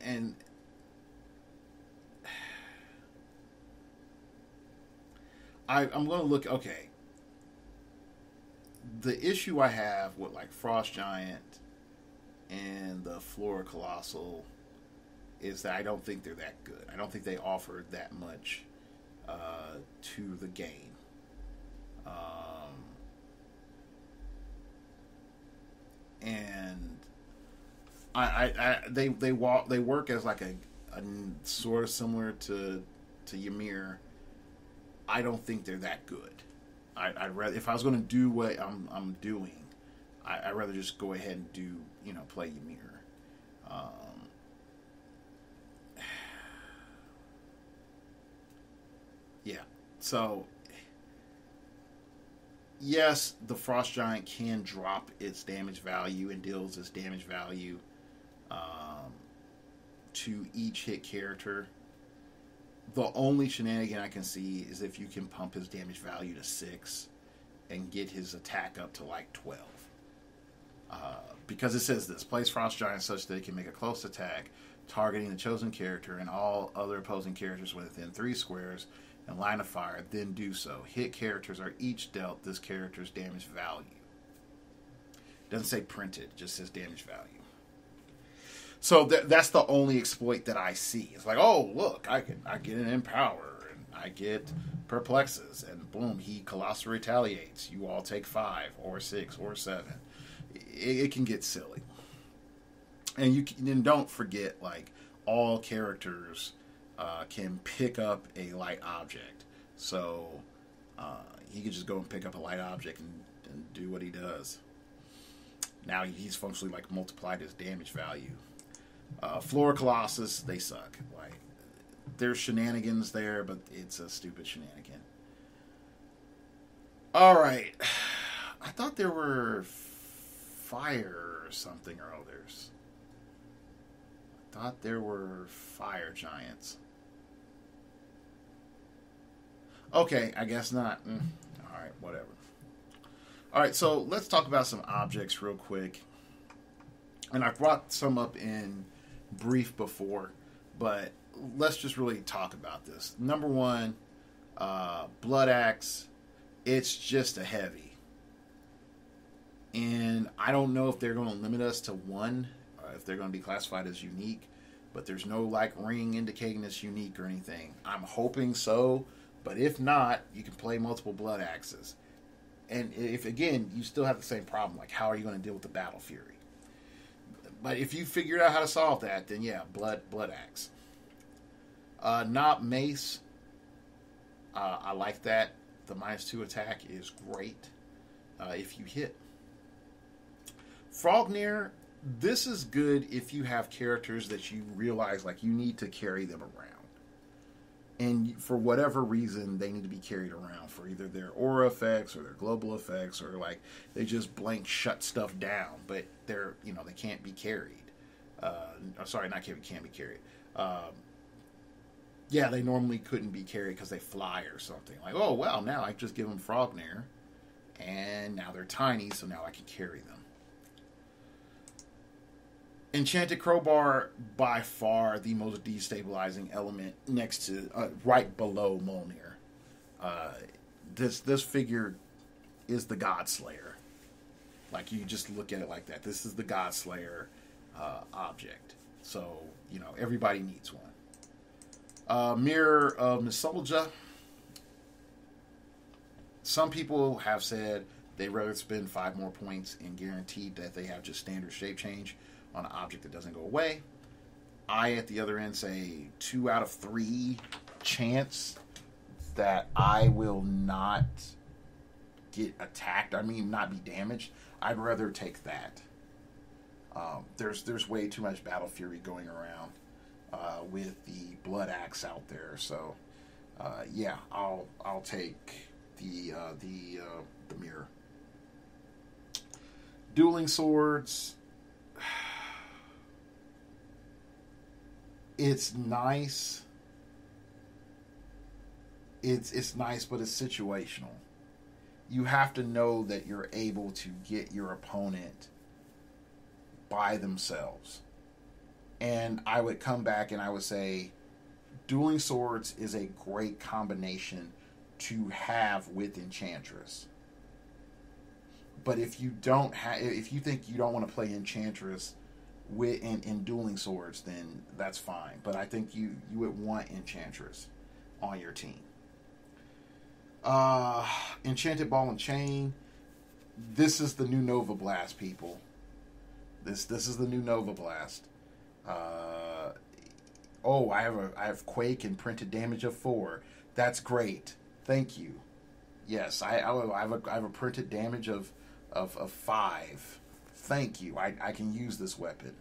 A: and I'm going to look. Okay, the issue I have with like Frost Giant and the Flora Colossal is that I don't think they're that good. I don't think they offer that much to the game. And they work as like a sort of similar to Ymir. I don't think they're that good. I'd rather, if I was going to do what I'm doing, I'd rather just go ahead and do play Ymir. Yeah. So, yes, the Frost Giant can drop its damage value and deals its damage value to each hit character. The only shenanigan I can see is if you can pump his damage value to 6 and get his attack up to like 12. Because it says this, place Frost Giant such that it can make a close attack targeting the chosen character and all other opposing characters within 3 squares and line of fire, then do so. Hit characters are each dealt this character's damage value. It doesn't say printed, it just says damage value. So that's the only exploit that I see. It's like, oh, look, I get an Empower, and I get Perplexes, and boom, he Colossal Retaliates. You all take 5, or 6, or 7. It can get silly. And don't forget, like, all characters can pick up a light object. So he can just go and pick up a light object and do what he does. Now he's functionally like multiplied his damage value. Flora Colossus, they suck. Like, there's shenanigans there, but it's a stupid shenanigan. Alright. I thought there were fire or something or others. I thought there were fire giants. Okay, I guess not. Alright, whatever. Alright, so let's talk about some objects real quick. And I brought some up in brief before, but let's just really talk about this. Number one, Blood Axe. It's just a heavy. And I don't know if they're going to limit us to one, or if they're going to be classified as unique, but there's no like ring indicating it's unique or anything. I'm hoping so, but if not, you can play multiple Blood Axes. And if, again, you still have the same problem, like, how are you going to deal with the Battle Fury? But if you figured out how to solve that, then yeah, Blood Axe. Not Mace. I like that. The -2 attack is great if you hit. Frognir, this is good if you have characters that you realize, like, you need to carry them around. And for whatever reason, they need to be carried around for either their aura effects or their global effects, or like they just blank shut stuff down, but they're, they can't be carried. Sorry, not can't be carried. Yeah, they normally couldn't be carried because they fly or something. Like, oh, well, now I just give them Frognir, and now they're tiny, so now I can carry them. Enchanted Crowbar, by far the most destabilizing element, next to, right below Mjolnir. This figure is the Godslayer. Like, you just look at it like that. This is the Godslayer object. So, everybody needs one. Mirror of Nostalgia. Some people have said they'd rather spend 5 more points and guaranteed that they have just standard shape change on an object that doesn't go away. I, at the other end, say 2 out of 3 chance that I will not get attacked. I mean, not be damaged. I'd rather take that. There's way too much Battle Fury going around with the Blood Axe out there. So, yeah, I'll take the mirror. Dueling Swords. It's nice. It's nice, but it's situational. You have to know that you're able to get your opponent by themselves. And I would come back and I would say Dueling Swords is a great combination to have with Enchantress. But if you think you don't want to play Enchantress in Dueling Swords, then that's fine. But I think you would want Enchantress on your team. Enchanted Ball and Chain. This is the new Nova Blast, people. This is the new Nova Blast. I have Quake and printed damage of 4. That's great. Thank you. Yes, I have a printed damage of 5. Thank you. I can use this weapon.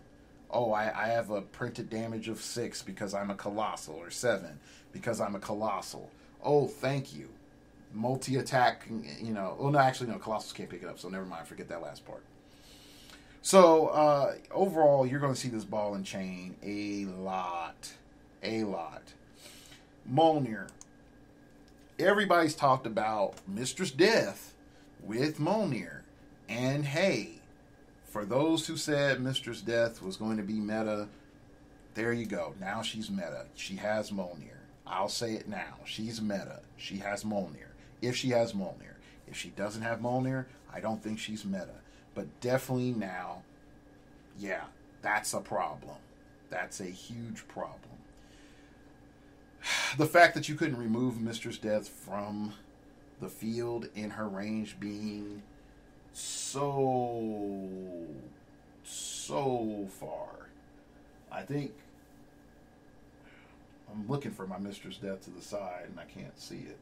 A: Oh, I have a printed damage of 6 because I'm a Colossal, or 7 because I'm a Colossal. Oh, thank you. Multi-attack, Oh, no, actually, no, Colossals can't pick it up, so never mind. Forget that last part. So, overall, you're going to see this ball and chain a lot. A lot. Mjolnir. Everybody's talked about Mistress Death with Mjolnir. And hey, for those who said Mistress Death was going to be meta, there you go. Now she's meta. She has Mjolnir. I'll say it now. She's meta. She has Mjolnir. If she has Mjolnir. If she doesn't have Mjolnir, I don't think she's meta. But definitely now, yeah, that's a problem. That's a huge problem. The fact that you couldn't remove Mistress Death from the field in her range being so far. I think I'm looking for my Mistress Death to the side and I can't see it.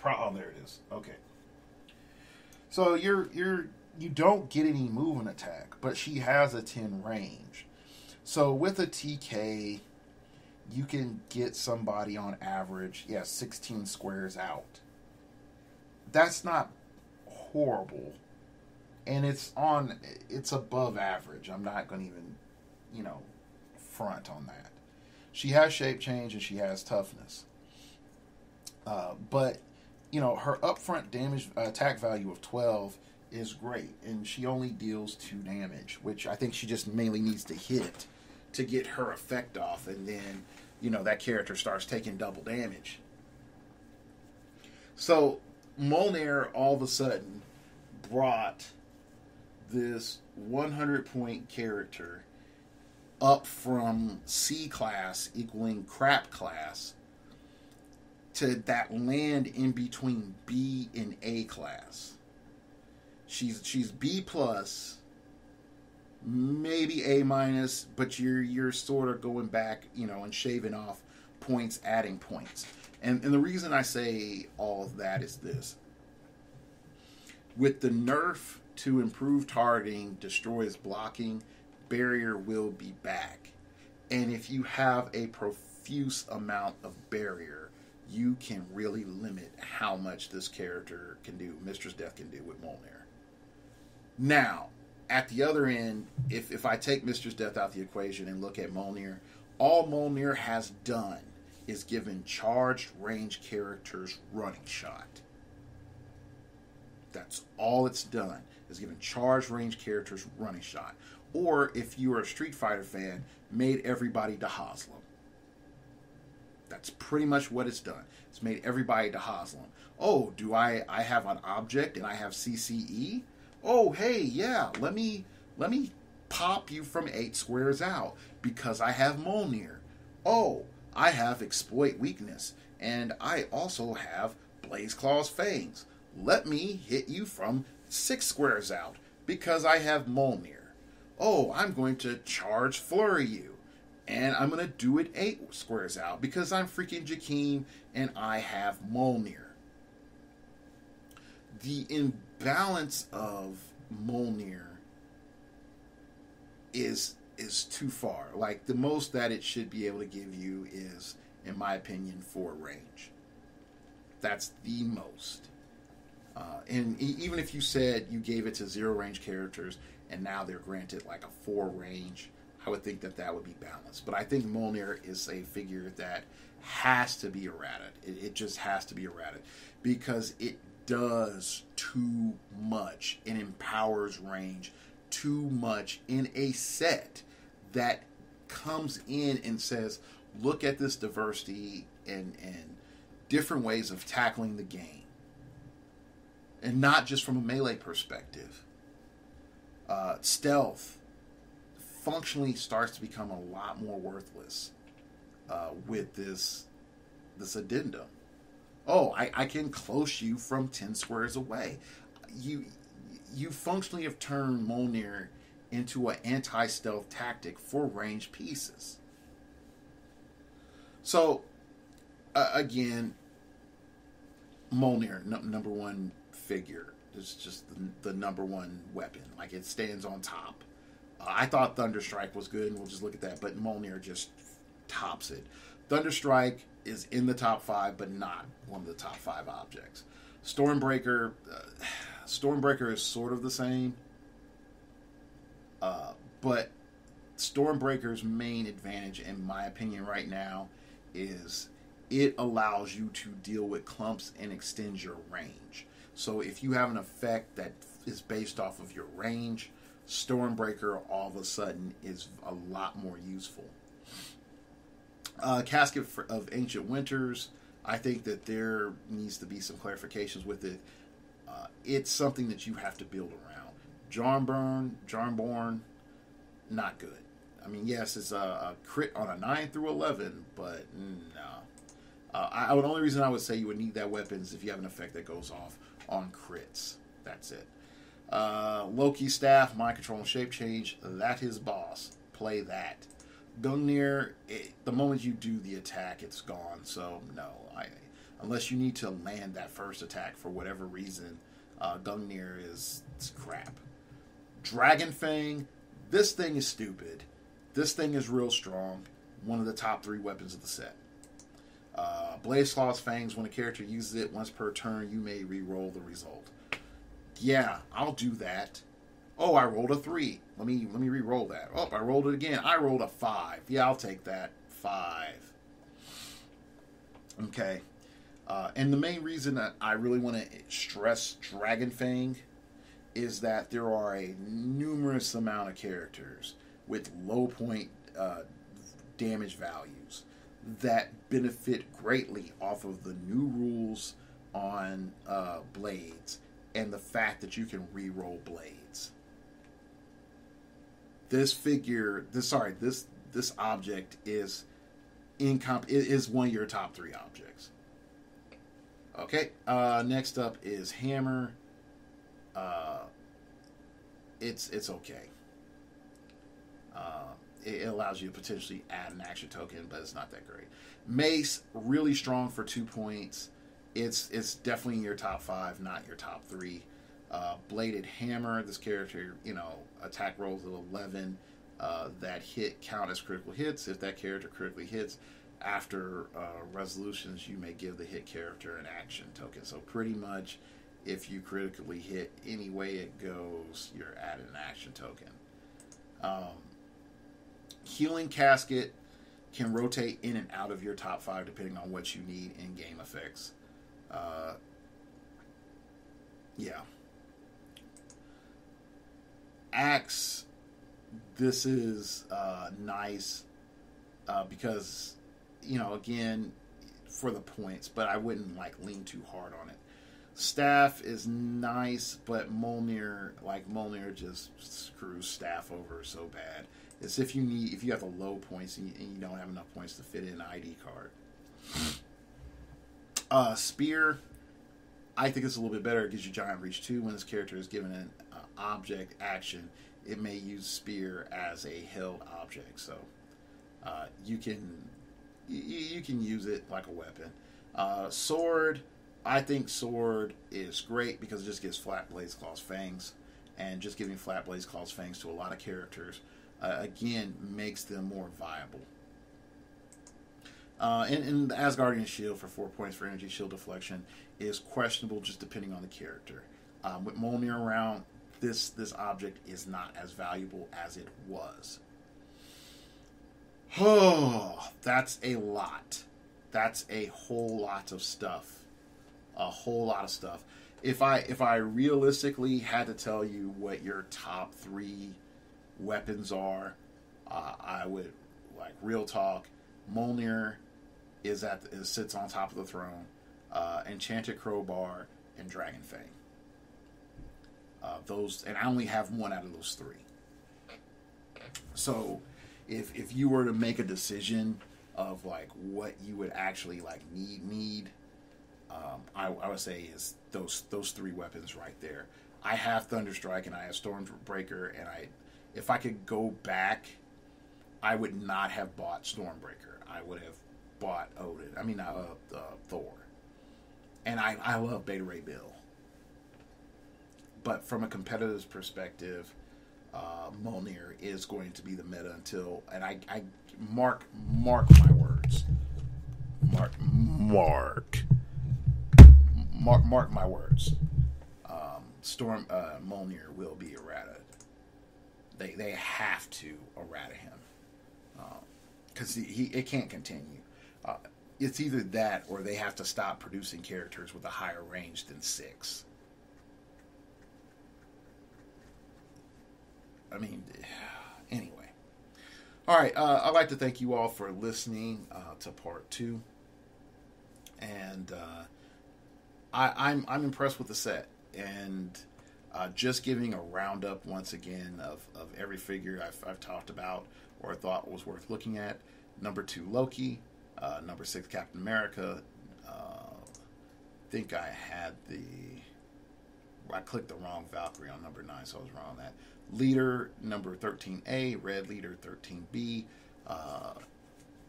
A: Oh, there it is. Okay. So you don't get any movement attack, but she has a 10 range. So with a TK, you can get somebody on average, 16 squares out. That's not horrible. And it's above average. I'm not going to even, front on that. She has shape change and she has toughness. But, her upfront damage attack value of 12 is great. And she only deals 2 damage, which I think she just mainly needs to hit to get her effect off. And then, that character starts taking double damage. So, Mjolnir all of a sudden brought this 100-point character up from C class equaling crap class to that land in between B and A class. She's B plus, maybe A minus, but you're sort of going back, and shaving off points, adding points. And the reason I say all of that is this. With the nerf to improve targeting, destroys blocking, barrier will be back. And if you have a profuse amount of barrier, you can really limit how much this character can do, Mistress Death can do with Mjolnir. Now, at the other end, if I take Mistress Death out of the equation and look at Mjolnir, all Mjolnir has done is given charged range characters running shot. That's all it's done, is given charged range characters running shot. Or, if you are a Street Fighter fan, made everybody to Haslem. That's pretty much what it's done. It's made everybody to Haslem. Oh, do I have an object and I have CCE? Oh, hey, yeah, let me pop you from 8 squares out because I have Mjolnir. Oh, I have exploit weakness, and I also have Blaze Claw's Fangs. Let me hit you from 6 squares out because I have Mjolnir. Oh, I'm going to charge flurry you, and I'm going to do it 8 squares out because I'm freaking Jakeem and I have Mjolnir. The imbalance of Mjolnir is too far. Like, the most that it should be able to give you is, in my opinion, 4 range. That's the most. And even if you said you gave it to 0 range characters and now they're granted like a 4 range, I would think that would be balanced. But I think Mjolnir is a figure that has to be errated. It just has to be errated because it does too much and empowers range too much in a set that comes in and says, look at this diversity and different ways of tackling the game. And not just from a melee perspective. Stealth functionally starts to become a lot more worthless with this addendum. Oh, I can close you from 10 squares away. You functionally have turned Mjolnir into an anti-stealth tactic for ranged pieces. So, again, Mjolnir, number one figure. It's just the number one weapon. Like, it stands on top. I thought Thunderstrike was good, and we'll just look at that, but Mjolnir just tops it. Thunderstrike is in the top 5, but not one of the top 5 objects. Stormbreaker is sort of the same, but Stormbreaker's main advantage, in my opinion right now, is it allows you to deal with clumps and extend your range. So if you have an effect that is based off of your range, Stormbreaker all of a sudden is a lot more useful. Casket of Ancient Winters, I think that there needs to be some clarifications with it. It's something that you have to build around. Jarnborn, not good. I mean, yes, it's a crit on a 9 through 11, but no. The only reason I would say you would need that weapon is if you have an effect that goes off on crits. That's it. Loki Staff, Mind Control and Shape Change, that is boss. Play that. Gungnir, the moment you do the attack, it's gone. So, no. Unless you need to land that first attack for whatever reason, Gungnir is crap. Dragon Fang, this thing is stupid. This thing is real strong. One of the top 3 weapons of the set. Blaze Claw's Fangs, when a character uses it once per turn, you may re-roll the result. Yeah, I'll do that. Oh, I rolled a 3. Let me re-roll that. Oh, I rolled it again. I rolled a 5. Yeah, I'll take that. 5. Okay. And the main reason that I really want to stress Dragon Fang is that there are a numerous amount of characters with low point damage values that benefit greatly off of the new rules on blades and the fact that you can re-roll blades. This object is one of your top 3 objects. Okay. Next up is Hammer. Uh, it's okay. Uh, it allows you to potentially add an action token, but it's not that great. Mace, really strong for 2 points. It's definitely in your top five, not your top three. Bladed Hammer, this character, attack rolls of 11 that hit count as critical hits. If that character critically hits, after resolutions, you may give the hit character an action token. So pretty much, if you critically hit, any way it goes, you're adding an action token. Um, Healing Casket can rotate in and out of your top five depending on what you need in game effects. Yeah. Axe, this is nice because, again, for the points, but I wouldn't lean too hard on it. Staff is nice, but Mjolnir just screws Staff over so bad. It's if you have the low points and you don't have enough points to fit in an ID card. Spear, I think it's a little bit better. It gives you giant reach too. When this character is given an object action, it may use Spear as a held object, so you can use it like a weapon. Sword, I think Sword is great because it just gives Flat Blades, Claws, Fangs, and just giving Flat Blades, Claws, Fangs to a lot of characters again makes them more viable. And the Asgardian Shield for 4 points for energy shield deflection is questionable just depending on the character. With Mjolnir around, this object is not as valuable as it was. Oh, that's a lot. That's a whole lot of stuff. A whole lot of stuff. If I realistically had to tell you what your top three weapons are, I would, real talk, Mjolnir sits on top of the throne. Enchanted Crowbar and Dragon Fang. Those, and I only have one out of those three. So, if you were to make a decision of what you would actually need, I would say is those three weapons right there. I have Thunderstrike and I have Stormbreaker, and if I could go back, I would not have bought Stormbreaker. I would have bought Odin. Thor. And I love Beta Ray Bill. But from a competitive perspective, Mjolnir is going to be the meta until, and I mark my words. Mark my words. Mjolnir will be errata. They have to errata him because it can't continue. It's either that or they have to stop producing characters with a higher range than 6. Anyway. All right, I'd like to thank you all for listening to part 2. And I'm impressed with the set. And just giving a roundup once again of every figure I've talked about or thought was worth looking at. Number 2, Loki. Number 6, Captain America. Think I clicked the wrong Valkyrie on number 9, so I was wrong on that. Leader, number 13A. Red Leader, 13B.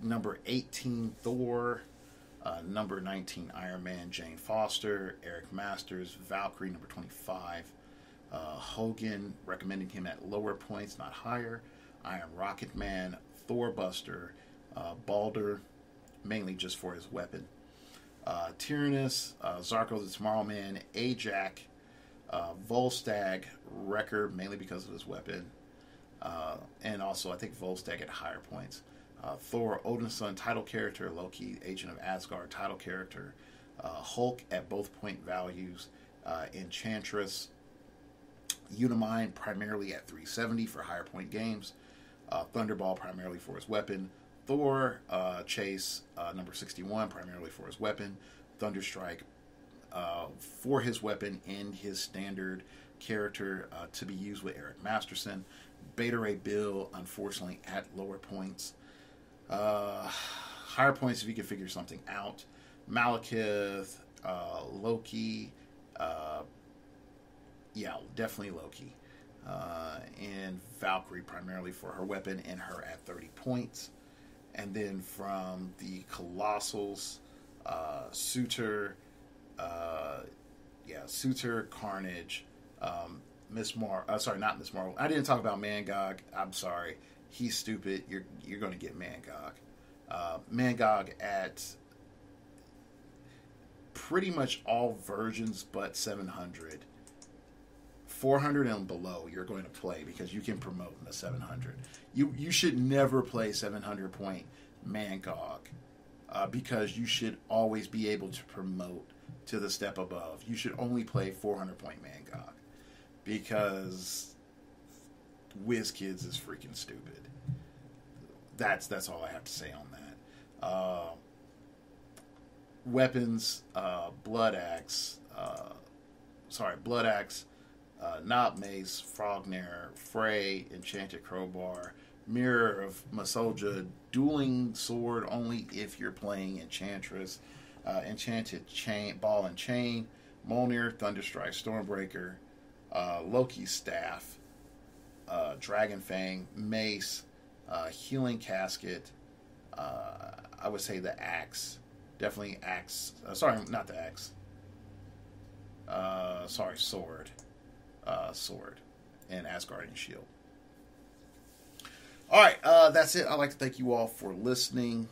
A: Number 18, Thor. Number 19, Iron Man, Jane Foster. Eric Masters, Valkyrie, number 25. Hogan, recommending him at lower points, not higher. Iron Rocket Man, Thor Buster, Balder, mainly just for his weapon. Tyrannus, Zarko the Tomorrow Man, Ajak, Volstagg, Wrecker, mainly because of his weapon. And also, I think Volstagg at higher points. Thor, Odin's son, title character. Loki, Agent of Asgard, title character. Hulk at both point values. Enchantress, Unimind, primarily at 370 for higher point games. Thunderball, primarily for his weapon. Thor, Chase, number 61, primarily for his weapon. Thunderstrike, for his weapon and his standard character to be used with Eric Masterson. Beta Ray Bill, unfortunately, at lower points. Higher points if you can figure something out. Malekith, Loki, yeah, definitely Loki. And Valkyrie primarily for her weapon and her at 30 points. And then from the Colossals, Suitor, Suitor, Carnage, Miss Marvel. Sorry, not Miss Marvel. I didn't talk about Mangog. I'm sorry. He's stupid. You're going to get Mangog. Mangog at pretty much all versions but 700. 400 and below you're going to play because you can promote in the 700. You should never play 700 point Mangog because you should always be able to promote to the step above. You should only play 400 point Mangog because WizKids is freaking stupid. That's all I have to say on that. Weapons, Blood Axe, Knob Mace, Frognair, Frey, Enchanted Crowbar, Mirror of Masolja, Dueling Sword only if you're playing Enchantress, Enchanted Chain, Ball and Chain, Mjolnir, Thunderstrike, Stormbreaker, Loki's Staff, Dragon Fang, Mace, Healing Casket, I would say the Axe. Definitely Axe. Sorry, not the Axe. Sword. Sword. And Asgardian Shield. Alright, that's it. I'd like to thank you all for listening.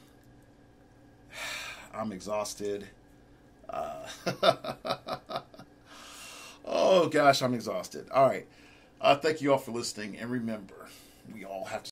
A: I'm exhausted. Oh gosh, I'm exhausted. Alright. Thank you all for listening. And remember, we all have to